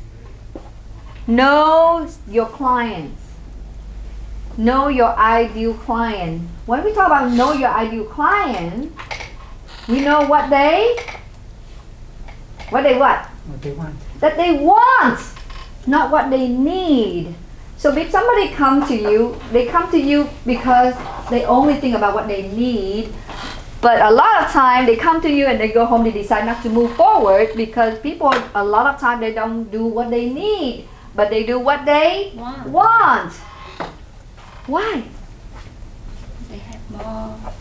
[SPEAKER 17] Know your clients. Know your ideal client. When we talk about know your ideal client, we know what they what?
[SPEAKER 23] What they want.
[SPEAKER 17] That they want, not what they need. So if somebody come to you, they come to you because they only think about what they need. But a lot of time they come to you and they go home, they decide not to move forward because people, a lot of time they don't do what they need, but they do what they want. Why?
[SPEAKER 22] They have more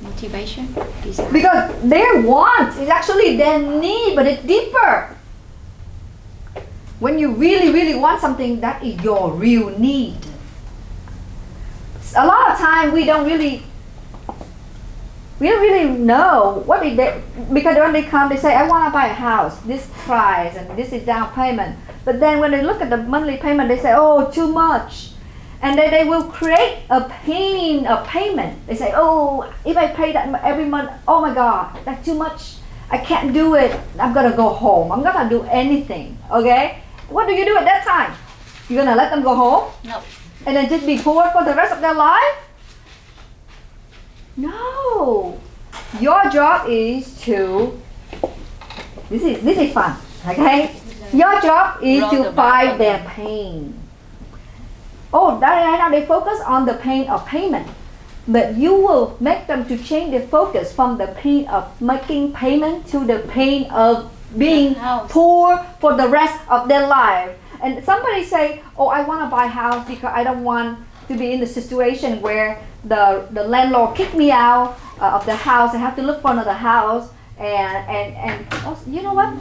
[SPEAKER 22] motivation. Desire.
[SPEAKER 17] Because their want is actually their need, but it's deeper. When you really, really want something, that is your real need. A lot of time we don't really know what is they, because when they come, they say, I want to buy a house, this price, and this is down payment. But then when they look at the monthly payment, they say, oh, too much. And then they will create a payment. They say, oh, if I pay that every month, oh my God, that's too much. I can't do it. I'm going to go home. I'm not going to do anything. Okay? What do you do at that time? You're going to let them go home?
[SPEAKER 22] No.
[SPEAKER 17] And then just be poor for the rest of their life? No. Your job is to, this is fun, okay? Your job is to fight their pain. Oh, right now they focus on the pain of payment. But you will make them to change their focus from the pain of making payment to the pain of being poor for the rest of their life. And somebody say, oh, I want to buy a house because I don't want to be in the situation where the landlord kicked me out of the house. I have to look for another house. And also, you know what?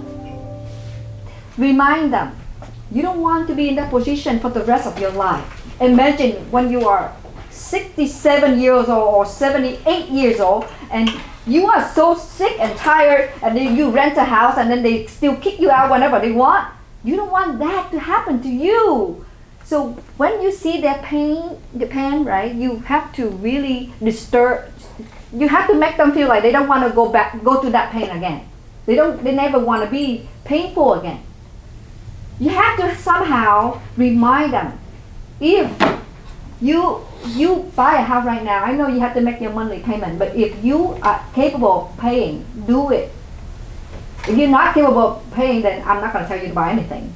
[SPEAKER 17] Remind them, you don't want to be in that position for the rest of your life. Imagine when you are 67 years old or 78 years old and you are so sick and tired and then you rent a house and then they still kick you out whenever they want. You don't want that to happen to you. So when you see their pain, right, you have to really you have to make them feel like they don't want to go to that pain again. They never want to be painful again. You have to somehow remind them, if you buy a house right now, I know you have to make your monthly payment, but if you are capable of paying, do it. If you're not capable of paying, then I'm not going to tell you to buy anything.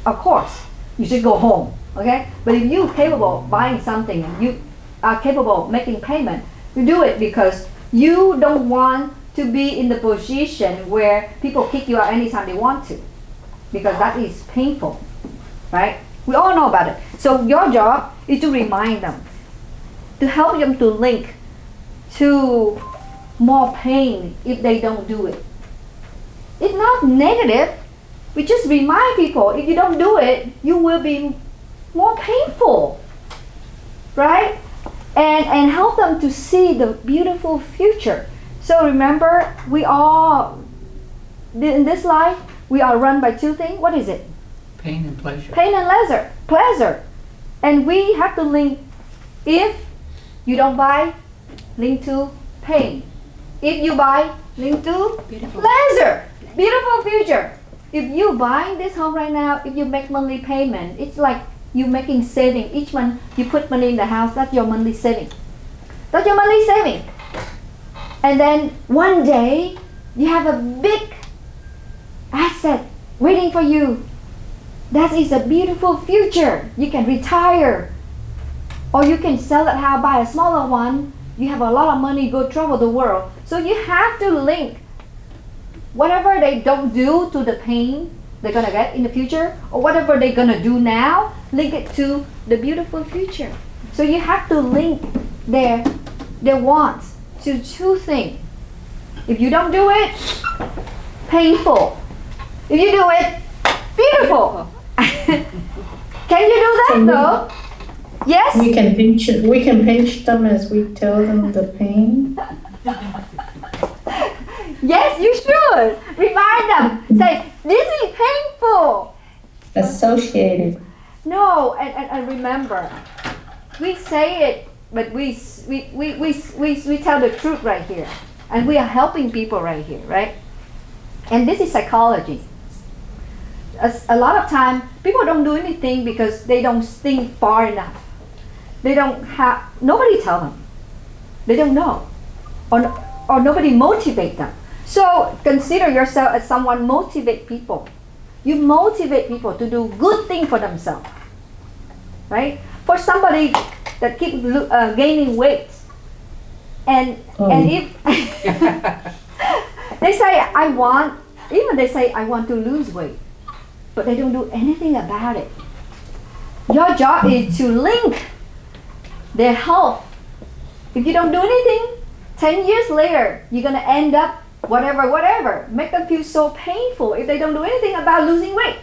[SPEAKER 17] Of course, you should go home, okay? But if you're capable of buying something and you are capable of making payment, you do it because you don't want to be in the position where people kick you out anytime they want to, because that is painful, right? We all know about it. So your job is to remind them, to help them to link to more pain if they don't do it. It's not negative. We just remind people, if you don't do it, you will be more painful, right? And help them to see the beautiful future. So remember, we all, in this life, we are run by two things. What is it?
[SPEAKER 23] Pain and pleasure.
[SPEAKER 17] Pain and pleasure. And we have to link, if you don't buy, link to pain. If you buy, link to pleasure. Beautiful future. If you buying this home right now, if you make monthly payment, it's like you making saving. Each month you put money in the house, that's your monthly saving. That's your monthly saving. And then one day, you have a big asset waiting for you. That is a beautiful future. You can retire. Or you can sell that house, buy a smaller one. You have a lot of money, go travel the world. So you have to link whatever they don't do to the pain they're going to get in the future, or whatever they're going to do now, link it to the beautiful future. So you have to link their wants to two things. If you don't do it, painful. If you do it, beautiful. Can you do that though? Yes?
[SPEAKER 8] We can pinch them as we tell them the pain.
[SPEAKER 17] Yes, you should. Remind them. Say, this is painful.
[SPEAKER 8] Associated.
[SPEAKER 17] No, and remember, we say it, but we tell the truth right here. And we are helping people right here, right? And this is psychology. a lot of time people don't do anything because they don't think far enough. They don't have, nobody tell them. They don't know. Or nobody motivate them. So consider yourself as someone motivate people. You motivate people to do good thing for themselves. Right? For somebody that keep gaining weight, and if they say I want to lose weight, but they don't do anything about it. Your job is to link their health. If you don't do anything, 10 years later, you're gonna end up whatever. Make them feel so painful if they don't do anything about losing weight.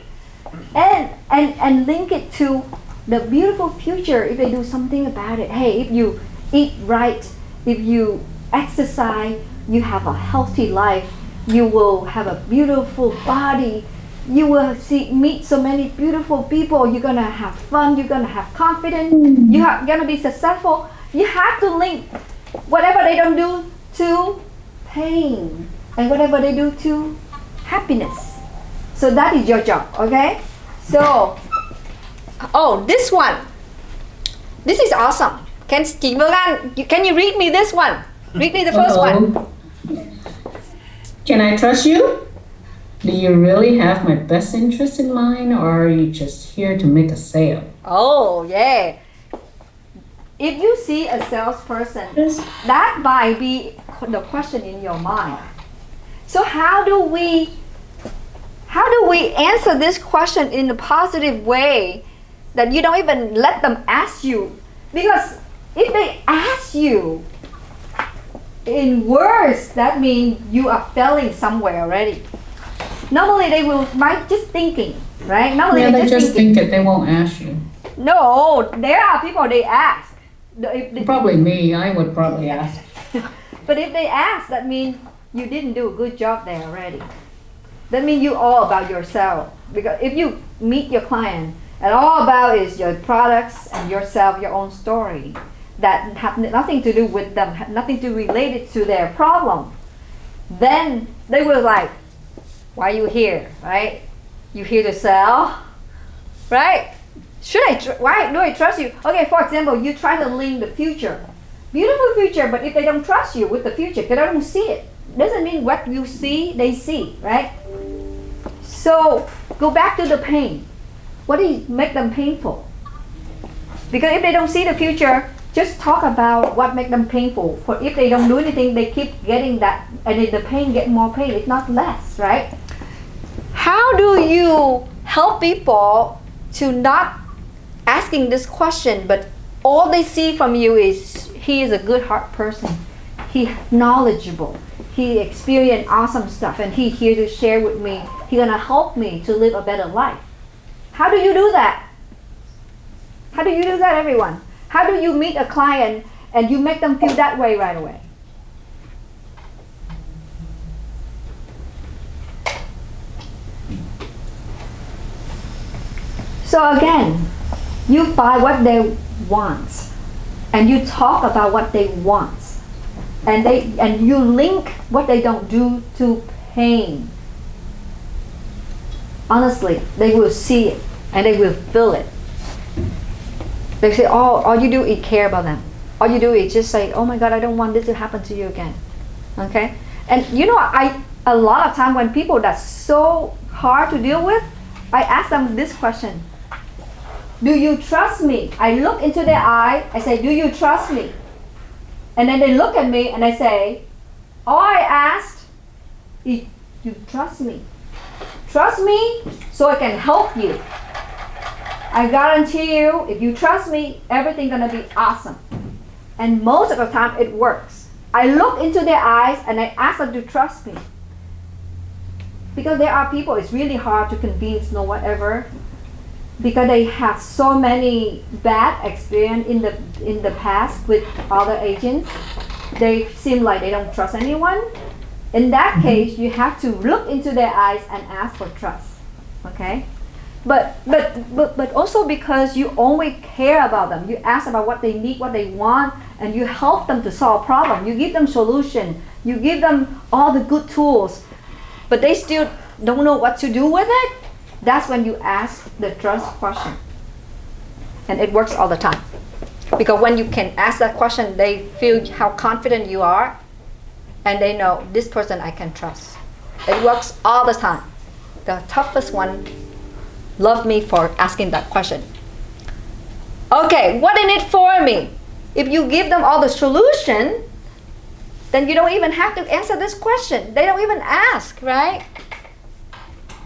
[SPEAKER 17] And link it to the beautiful future if they do something about it. Hey, if you eat right, if you exercise, you have a healthy life, you will have a beautiful body, you will meet so many beautiful people, you're gonna have fun, you're gonna have confidence, you're gonna be successful. You have to link whatever they don't do to pain and whatever they do to happiness. So that is your job, okay? So, oh, this one. This is awesome. Can you read me this one? Read me the first one.
[SPEAKER 8] Can I trust you? Do you really have my best interest in mind, or are you just here to make a sale?
[SPEAKER 17] Oh, yeah. If you see a salesperson, that might be the question in your mind. So how do we answer this question in a positive way that you don't even let them ask you? Because if they ask you in words, that means you are failing somewhere already. Normally they might just thinking, right? Normally
[SPEAKER 8] they just think it, they won't ask you.
[SPEAKER 17] No, there are people they ask.
[SPEAKER 8] Probably me, I would probably ask.
[SPEAKER 17] But if they ask, that means you didn't do a good job there already. That means you all about yourself. Because if you meet your client and all about is your products and yourself, your own story, that have nothing to do with them, nothing to relate it to their problem, then they will like, why are you here, right? You here to sell, right? Why do I trust you? Okay, for example, you try to link the future. Beautiful future, but if they don't trust you with the future, they don't see it. Doesn't mean what you see, they see, right? So, go back to the pain. What do you make them painful? Because if they don't see the future, just talk about what makes them painful. For if they don't do anything, they keep getting that, and if the pain get more pain, it's not less, right? How do you help people to not asking this question, but all they see from you is he is a good heart person, he knowledgeable, he experienced awesome stuff, and he here to share with me, he gonna help me to live a better life. How do you do that? How do you do that, everyone? How do you meet a client and you make them feel that way right away? So again, you find what they want and you talk about what they want, and you link what they don't do to pain. Honestly, they will see it and they will feel it. They say, oh, all you do is care about them. All you do is just say, oh my God, I don't want this to happen to you again. Okay? And you know, a lot of time when people that's so hard to deal with, I ask them this question. Do you trust me? I look into their eye, I say, do you trust me? And then they look at me and I say, all I asked is you trust me. Trust me so I can help you. I guarantee you, if you trust me, everything's gonna be awesome. And most of the time it works. I look into their eyes and I ask them to trust me. Because there are people, it's really hard to convince no whatever, because they have so many bad experience in the past with other agents. They seem like they don't trust anyone. In that case, you have to look into their eyes and ask for trust. Okay? But also because you only care about them. You ask about what they need, what they want, and you help them to solve problems. You give them solution. You give them all the good tools, but they still don't know what to do with it. That's when you ask the trust question. And it works all the time. Because when you can ask that question, they feel how confident you are, and they know this person I can trust. It works all the time. The toughest one love me for asking that question. Okay, what in it for me? If you give them all the solution, then you don't even have to answer this question. They don't even ask, right?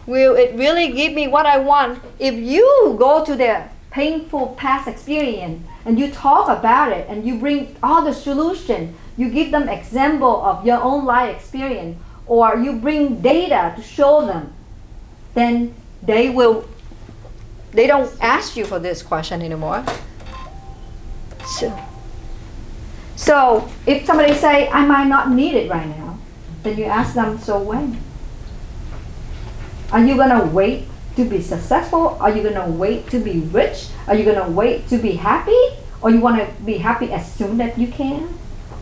[SPEAKER 17] Will it really give me what I want? If you go to their painful past experience and you talk about it and you bring all the solution, you give them example of your own life experience, or you bring data to show them, then they don't ask you for this question anymore. So if somebody say, I might not need it right now, then you ask them, so when? Are you gonna wait to be successful? Are you gonna wait to be rich? Are you gonna wait to be happy? Or you wanna be happy as soon as you can?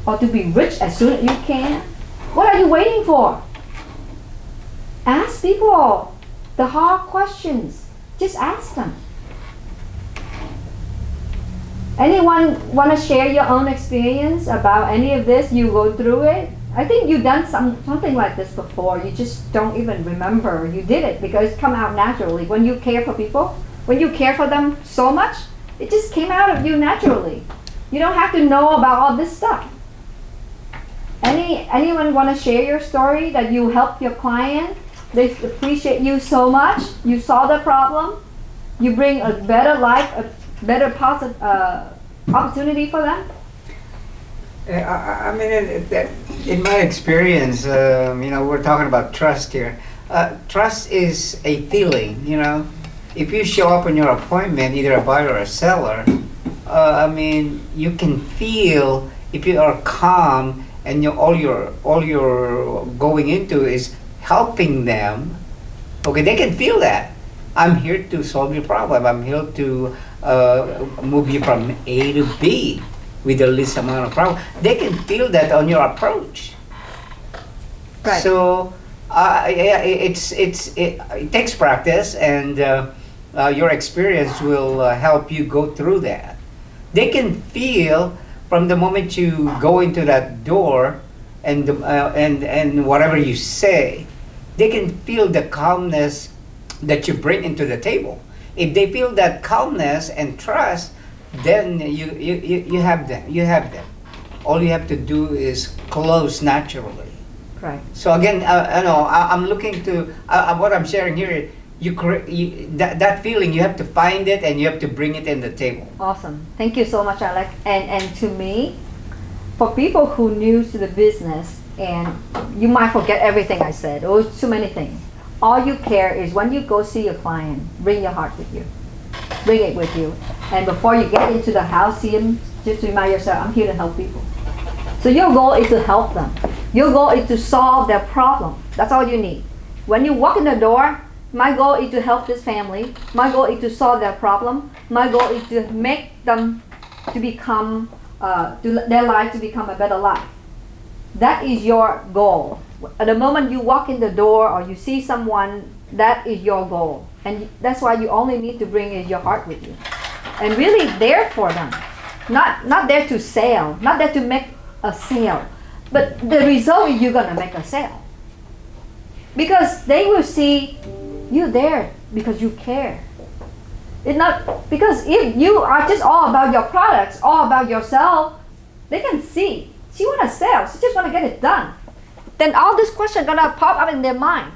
[SPEAKER 17] Or to be rich as soon as you can? What are you waiting for? Ask people the hard questions. Just ask them. Anyone want to share your own experience about any of this? You go through it? I think you've done something like this before. You just don't even remember you did it because it come out naturally. When you care for people, when you care for them so much, it just came out of you naturally. You don't have to know about all this stuff. Anyone want to share your story that you helped your client? They appreciate you so much. You solve the problem. You bring a better life, a better positive opportunity for them.
[SPEAKER 23] I mean, in my experience, we're talking about trust here. Trust is a feeling, If you show up on your appointment, either a buyer or a seller, you can feel if you are calm and all you're going into is helping them. Okay, they can feel that. I'm here to solve your problem. I'm here to move you from A to B with the least amount of problem. They can feel that on your approach.
[SPEAKER 17] Right.
[SPEAKER 23] So it takes practice, and your experience will help you go through that. They can feel from the moment you go into that door, and whatever you say, they can feel the calmness that you bring into the table. If they feel that calmness and trust, then you have them. You have them. All you have to do is close naturally.
[SPEAKER 17] Right.
[SPEAKER 23] So again, I'm looking to what I'm sharing here. That feeling, you have to find it and you have to bring it in the table.
[SPEAKER 17] Awesome. Thank you so much, Alex. And to me, for people who new to the business, and you might forget everything I said, or too many things. All you care is when you go see your client, bring your heart with you. Bring it with you. And before you get into the house, see him, just remind yourself, I'm here to help people. So your goal is to help them. Your goal is to solve their problem. That's all you need. When you walk in the door, my goal is to help this family. My goal is to solve their problem. My goal is to make them to become, their life to become a better life. That is your goal. At the moment you walk in the door or you see someone, that is your goal. And that's why you only need to bring your heart with you. And really there for them. Not there to sell, not there to make a sale. But the result is you're gonna make a sale. Because they will see you there because you care. It's not because if you are just all about your products, all about yourself, they can see. She wanna sell, she just wanna get it done. Then all these questions gonna pop up in their mind.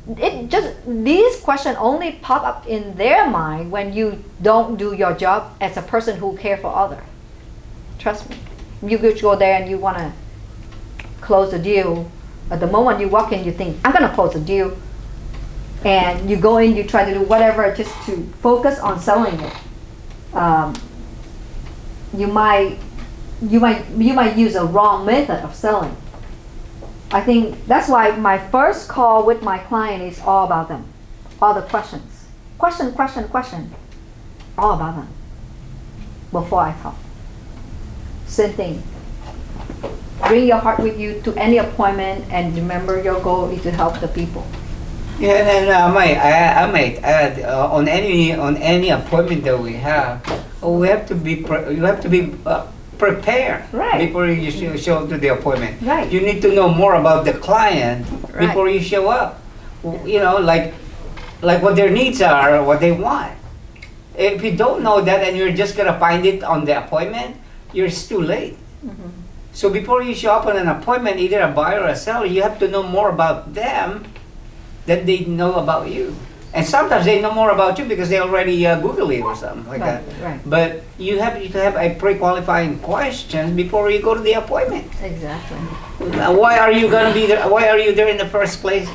[SPEAKER 17] These questions only pop up in their mind when you don't do your job as a person who cares for others. Trust me. You could go there and you wanna close a deal. At the moment you walk in, you think, I'm gonna close a deal. And you go in, you try to do whatever just to focus on selling it. You might use a wrong method of selling. I think that's why my first call with my client is all about them. All the questions. Question. All about them. Before I talk. Same thing. Bring your heart with you to any appointment and remember your goal is to help the people.
[SPEAKER 23] Yeah, and I might add on any appointment that we have you have to be prepared before you show up to the appointment.
[SPEAKER 17] Right.
[SPEAKER 23] You need to know more about the client
[SPEAKER 17] Right.
[SPEAKER 23] before you show up. You know, like what their needs are, or what they want. If you don't know that and you're just gonna find it on the appointment, it's too late. So before you show up on an appointment, either a buyer or a seller, you have to know more about them than they know about you. And sometimes they know more about you because they already Google it or something like that.
[SPEAKER 17] Right.
[SPEAKER 23] But you have to have a pre-qualifying question before you go to the appointment.
[SPEAKER 17] Exactly.
[SPEAKER 23] Why are you gonna be there? Why are you there in the first place?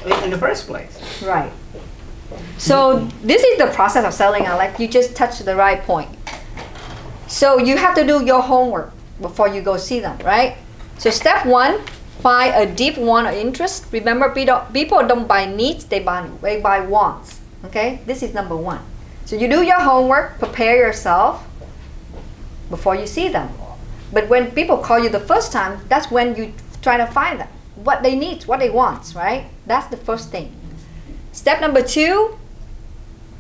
[SPEAKER 17] Right. So this is the process of selling. You just touched the right point. So you have to do your homework before you go see them, right? So step one, find a deep want or interest. Remember, people don't buy needs, they buy wants. Okay, this is number one. So you do your homework, prepare yourself before you see them. But when people call you the first time, that's when you try to find them, what they need, what they want, right? That's the first thing. Step number two,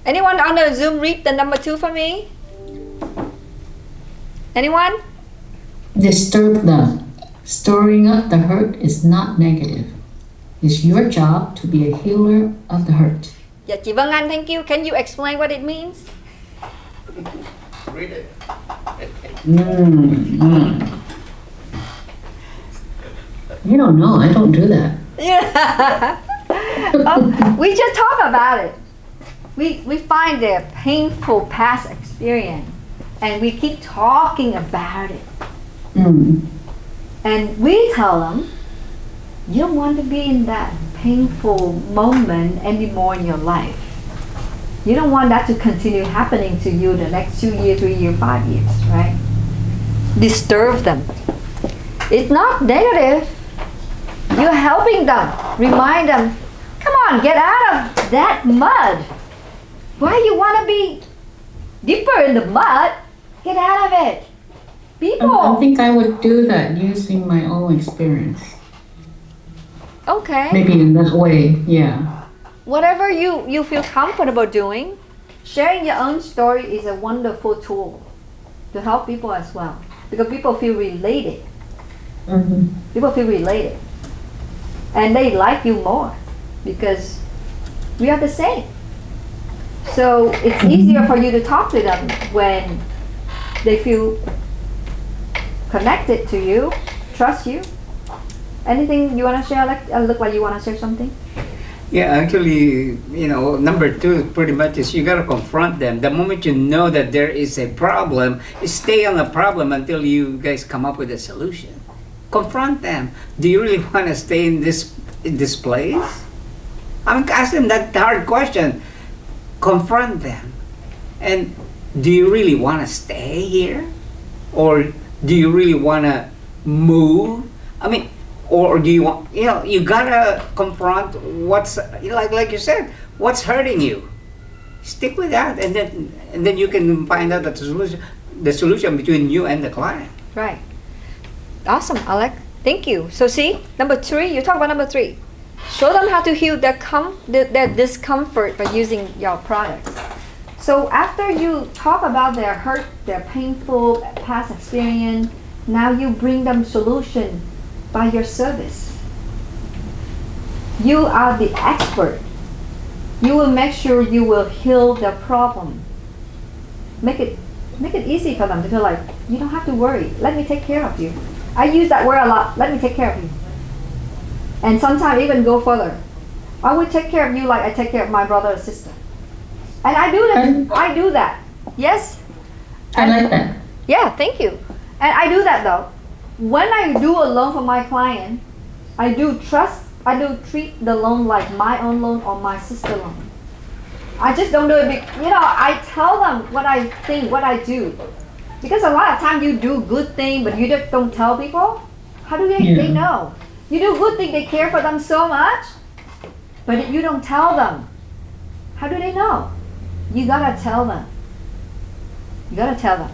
[SPEAKER 17] anyone on the Zoom read the number two for me? Anyone?
[SPEAKER 8] Disturb them. Storing up the hurt is not negative. It's your job to be a healer of the hurt.
[SPEAKER 17] Yeah, chị Vân Anh, thank you. Can you explain what it means?
[SPEAKER 23] Read it.
[SPEAKER 8] You don't know. I don't do that.
[SPEAKER 17] Yeah. We just talk about it. We find their painful past experience and we keep talking about it. And we tell them, you don't want to be in that painful moment anymore in your life. You don't want that to continue happening to you the next 2 years, 3 years, 5 years, right? Disturb them. It's not negative. You're helping them. Remind them, come on, get out of that mud. Why you want to be deeper in the mud? Get out of it. People.
[SPEAKER 8] I think I would do that using my own experience.
[SPEAKER 17] Okay.
[SPEAKER 8] Maybe in that way, yeah.
[SPEAKER 17] Whatever you feel comfortable doing, sharing your own story is a wonderful tool to help people as well. Because people feel related. People feel related. And they like you more because we are the same. So it's easier for you to talk to them when they feel connected to you, trust you. Anything you want to share? Look like you want to share something?
[SPEAKER 23] Yeah, actually, number two pretty much is you gotta confront them. The moment you know that there is a problem, you stay on the problem until you guys come up with a solution. Confront them. Do you really want to stay in this place? I'm asking that hard question. Confront them. And do you really want to stay here? Or do you really want to move? I mean, or do you want, you gotta confront what's, like you said, what's hurting you. Stick with that, and then you can find out the solution between you and the client.
[SPEAKER 17] Right. Awesome, Alec. Thank you. So see, number three, you talk about number three. Show them how to heal their discomfort by using your products. So after you talk about their hurt, their painful past experience, now you bring them solution by your service. You are the expert. You will make sure you will heal their problem. Make it easy for them to feel like, you don't have to worry. Let me take care of you. I use that word a lot. Let me take care of you. And sometimes even go further. I will take care of you like I take care of my brother or sister. And I do that. I do that. Yes?
[SPEAKER 8] I like that.
[SPEAKER 17] Yeah, thank you. And I do that though. When I do a loan for my client, I do treat the loan like my own loan or my sister loan. I just don't do it, I tell them what I think, what I do. Because a lot of times you do good thing, but you just don't tell people. How do they know? You do good thing, they care for them so much, but you don't tell them. How do they know? You gotta tell them. You gotta tell them.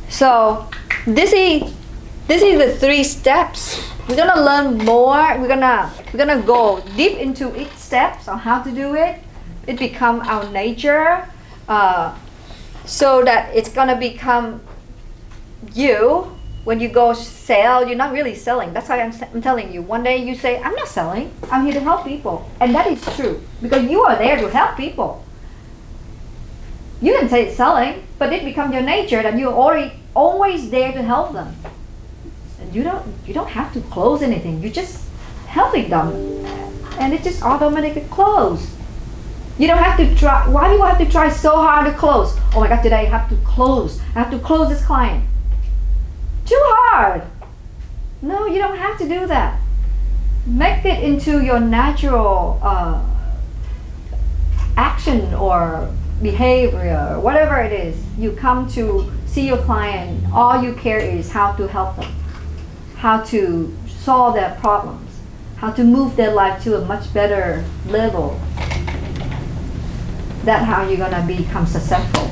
[SPEAKER 17] So this is the 3 steps We're gonna learn more. We're gonna go deep into each steps on how to do it. It become our nature, so that it's gonna become you. When you go sell, you're not really selling. That's why I'm telling you. One day you say, I'm not selling. I'm here to help people. And that is true. Because you are there to help people. You can say it's selling, but it becomes your nature that you're always there to help them. And you don't have to close anything. You're just helping them. And it just automatically closes. You don't have to try. Why do you have to try so hard to close? Oh my God, today I have to close. I have to close this client. Too hard. No, you don't have to do that. Make it into your natural action or behavior, whatever it is. You come to see your client, all you care is how to help them, how to solve their problems, how to move their life to a much better level. That's how you're gonna become successful.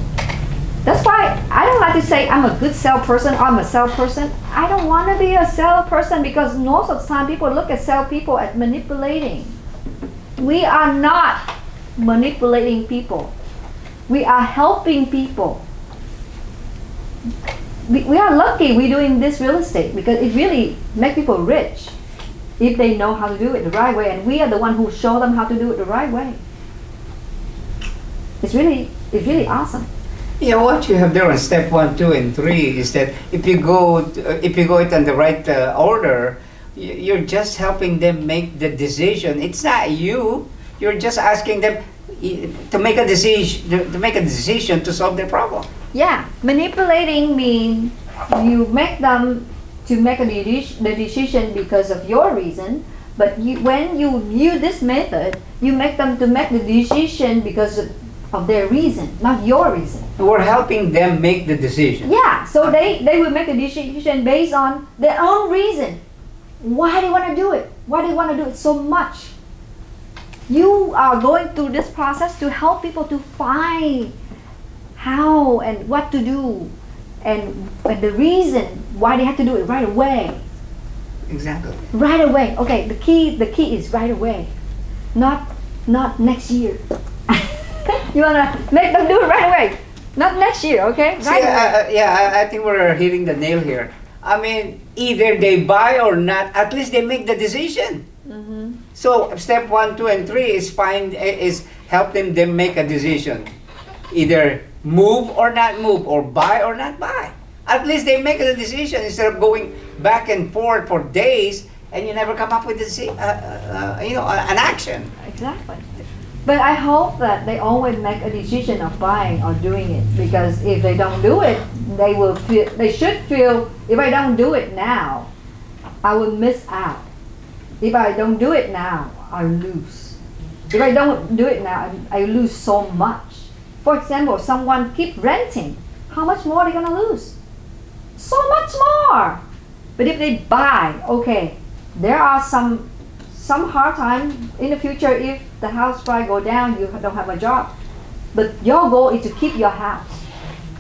[SPEAKER 17] That's why I don't like to say I'm a good salesperson, I'm a salesperson. I don't want to be a salesperson because most of the time people look at salespeople as manipulating. We are not manipulating people. We are helping people. We are lucky we're doing this real estate because it really makes people rich if they know how to do it the right way, and we are the one who show them how to do it the right way. It's really awesome.
[SPEAKER 23] Yeah, what you have there on step 1, 2, and 3 is that if you go it in the right order, you're just helping them make the decision. It's not you. You're just asking them to make a decision to solve their problem.
[SPEAKER 17] Yeah, manipulating means you make them to make the decision because of your reason, but when you use this method, you make them to make the decision because of their reason, not your reason.
[SPEAKER 23] We're helping them make the decision.
[SPEAKER 17] Yeah, so they will make the decision based on their own reason. Why do you want to do it? Why do you want to do it so much? You are going through this process to help people to find how and what to do and the reason why they have to do it right away.
[SPEAKER 23] Exactly.
[SPEAKER 17] Right away. Okay, the key is right away. Not next year. You wanna make them do it right away. Not next year, okay? Right away.
[SPEAKER 23] I think we're hitting the nail here. I mean, either they buy or not, at least they make the decision.
[SPEAKER 17] Mm-hmm.
[SPEAKER 23] So step 1, 2, and 3 is help them make a decision. Either move or not move, or buy or not buy. At least they make a decision instead of going back and forth for days and you never come up with an action.
[SPEAKER 17] Exactly. But I hope that they always make a decision of buying or doing it, because if they don't do it, they should feel, if I don't do it now, I will miss out. If I don't do it now, I lose. If I don't do it now, I lose so much. For example, someone keep renting, how much more are they gonna lose? So much more. But if they buy, okay, there are some hard time in the future if the house price go down, you don't have a job. But your goal is to keep your house.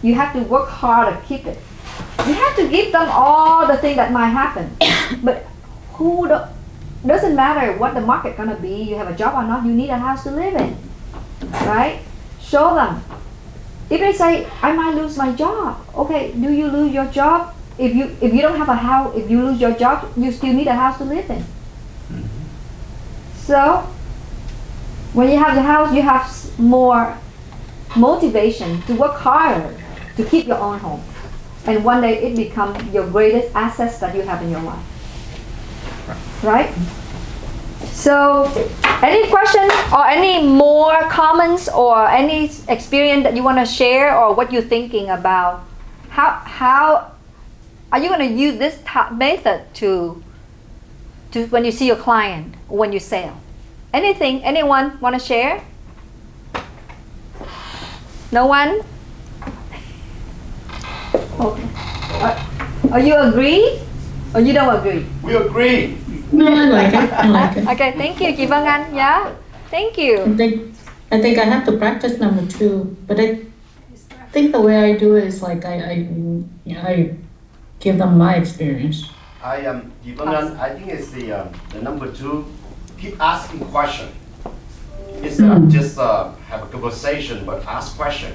[SPEAKER 17] You have to work hard to keep it. You have to give them all the things that might happen. But doesn't matter what the market gonna be, you have a job or not, you need a house to live in. Right? Show them. If they say, I might lose my job, okay, do you lose your job? If you don't have a house, if you lose your job, you still need a house to live in. So, when you have the house, you have more motivation to work harder to keep your own home. And one day it becomes your greatest assets that you have in your life. Right? So, any questions or any more comments or any experience that you want to share, or what you're thinking about? How are you going to use this method to when you see your client, when you sell? Anything? Anyone want to share? No one? Okay. Are you agree or you don't agree?
[SPEAKER 18] We agree.
[SPEAKER 8] No, I like it. I like it.
[SPEAKER 17] Okay, thank you, Chị Vân Anh. Yeah, thank you.
[SPEAKER 8] I think I have to practice number 2, but I think the way I do it is like I give them my experience.
[SPEAKER 12] I think it's the number 2. Keep asking question. It's just have a conversation, but ask question.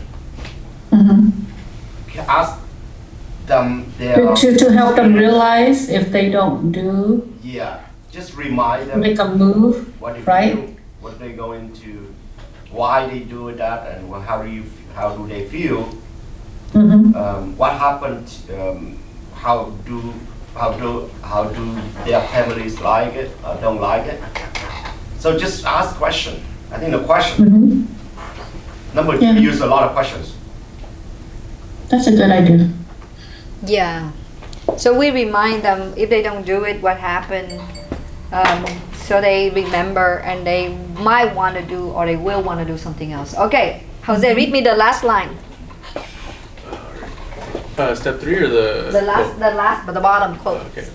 [SPEAKER 12] Ask them
[SPEAKER 8] to help them realize if they don't do.
[SPEAKER 12] Yeah, just remind them.
[SPEAKER 8] Make a move,
[SPEAKER 12] what they
[SPEAKER 8] right?
[SPEAKER 12] feel, what they're going to, why they do that, and how do they feel? What happened? How do their families like it or don't like it? So just ask question. I think the question. Number 2, use a lot of questions.
[SPEAKER 8] That's a good idea.
[SPEAKER 17] Yeah. So we remind them if they don't do it, what happened, so they remember and they might want to do or they will want to do something else. Okay, Jose, read me the last line.
[SPEAKER 21] Step 3 or the
[SPEAKER 17] last, but the bottom quote.
[SPEAKER 21] Okay.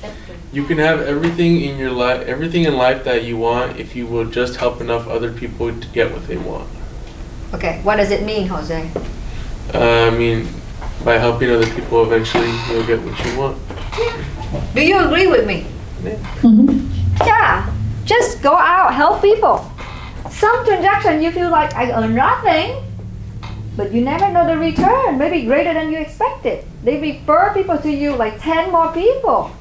[SPEAKER 21] You can have everything in your life, everything in life that you want, if you will just help enough other people to get what they want.
[SPEAKER 17] Okay, what does it mean, Jose?
[SPEAKER 21] I mean, by helping other people, eventually you'll get what you want.
[SPEAKER 17] Do you agree with me? Yeah. Just go out, help people. Some transaction you feel like I earn nothing, but you never know the return. Maybe greater than you expected. They refer people to you, like 10 more people.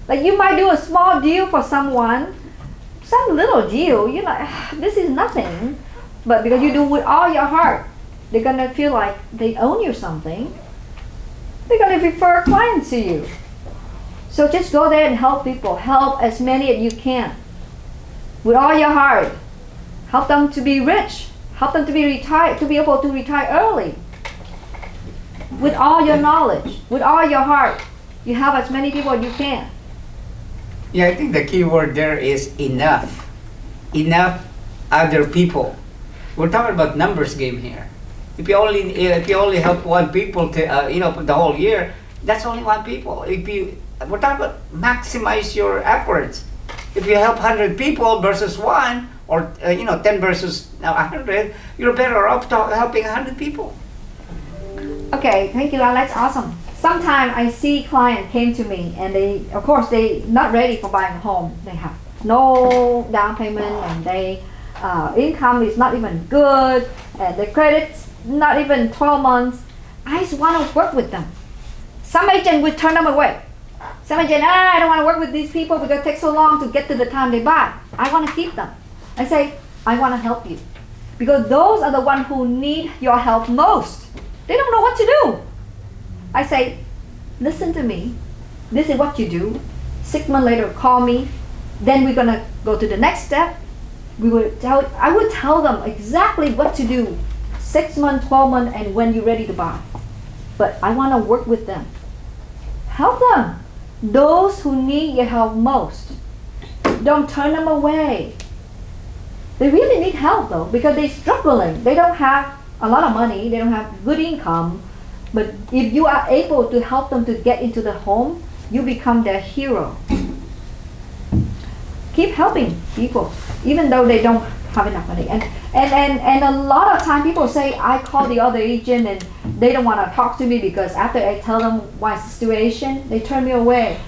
[SPEAKER 17] Like you might do a small deal for someone, some little deal. You're like, this is nothing, but because you do with all your heart, they're gonna feel like they own you something. They're gonna refer clients to you. So just go there and help people. Help as many as you can. With all your heart. Help them to be rich. Help them to be retired, to be able to retire early. With all your knowledge, with all your heart, you help as many people as you can.
[SPEAKER 23] Yeah, I think the key word there is enough. Enough other people. We're talking about numbers game here. If you only help 1 people to the whole year, that's only 1 people. We're talking about maximize your efforts. If you help 100 people versus 1, or 10 versus 100, you're better off helping 100 people.
[SPEAKER 17] Okay, thank you, Alex. Awesome. Sometimes I see client came to me and they not ready for buying a home. They have no down payment and they income is not even good and the credit's not even 12 months. I just want to work with them. Some agent would turn them away. Some agent, I don't want to work with these people because it takes so long to get to the time they buy. I want to keep them. I say, I want to help you. Because those are the ones who need your help most. They don't know what to do. I say, listen to me. This is what you do. 6 months later, call me. Then we're going to go to the next step. I would tell them exactly what to do. 6 months, 12 months, and when you're ready to buy. But I want to work with them. Help them. Those who need your help most. Don't turn them away. They really need help though, because they're struggling. They don't have a lot of money. They don't have good income. But if you are able to help them to get into the home, you become their hero. Keep helping people, even though they don't have enough money. And a lot of time people say, I call the other agent and they don't want to talk to me because after I tell them my situation, they turn me away.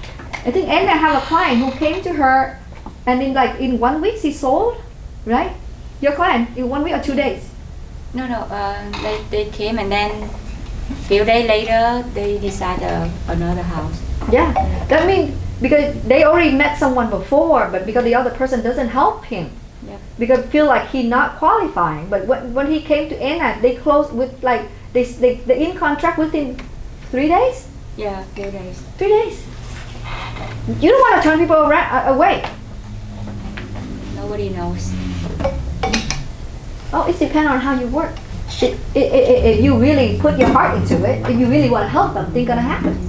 [SPEAKER 17] I think Anna have a client who came to her and in 1 week she sold, right? Your client in 1 week or 2 days?
[SPEAKER 22] No, they came and then few days later they decided another house.
[SPEAKER 17] Yeah, that means because they already met someone before, but because the other person doesn't help him.
[SPEAKER 22] Yeah.
[SPEAKER 17] Because feel like he not qualifying. But when he came to Anna, they closed with like they in contract within 3 days.
[SPEAKER 22] Yeah, 3 days.
[SPEAKER 17] 3 days. You don't want to turn people away.
[SPEAKER 22] Nobody knows.
[SPEAKER 17] Oh, it depends on how you work. If you really put your heart into it, if you really want to help them, things gonna happen.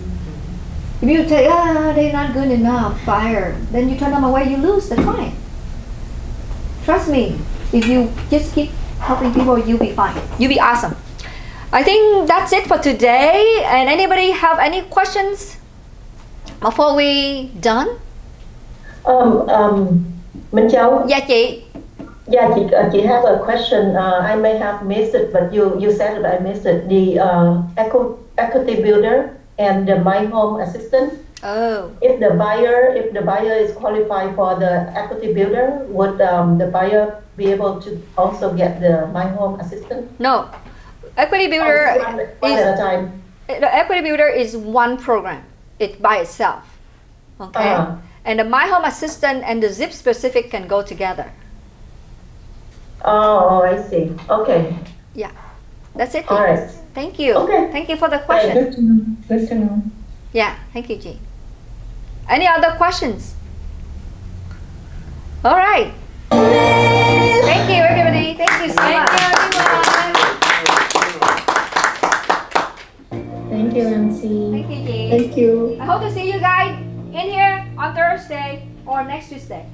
[SPEAKER 17] If you say, they're not good enough, fire, then you turn them away, you lose the client. Trust me, if you just keep helping people, you'll be fine. You'll be awesome. I think that's it for today. And anybody have any questions before we done?
[SPEAKER 13] Minh Châu.
[SPEAKER 17] Dạ chị.
[SPEAKER 13] Yeah, chị have a question. I may have missed it, but you said it, I missed it. The equity builder and the my home assistant.
[SPEAKER 17] Oh.
[SPEAKER 13] If the buyer is qualified for the equity builder, would the buyer be able to also get the My Home assistance?
[SPEAKER 17] No. Equity builder
[SPEAKER 13] one at a time.
[SPEAKER 17] The equity builder is one program. It's by itself. Okay. And the My Home assistant and the Zip specific can go together.
[SPEAKER 13] Oh, I see. Okay.
[SPEAKER 17] Yeah. That's it.
[SPEAKER 13] All right.
[SPEAKER 17] Thank you.
[SPEAKER 13] Okay.
[SPEAKER 17] Thank you for the question.
[SPEAKER 8] Good to know. Good to know.
[SPEAKER 17] Yeah. Thank you, G. Any other questions? All right. Thank you, everybody. Thank you so much.
[SPEAKER 8] Thank you, MC.
[SPEAKER 17] Thank you, G.
[SPEAKER 19] Thank you.
[SPEAKER 17] I hope to see you guys in here on Thursday or next Tuesday.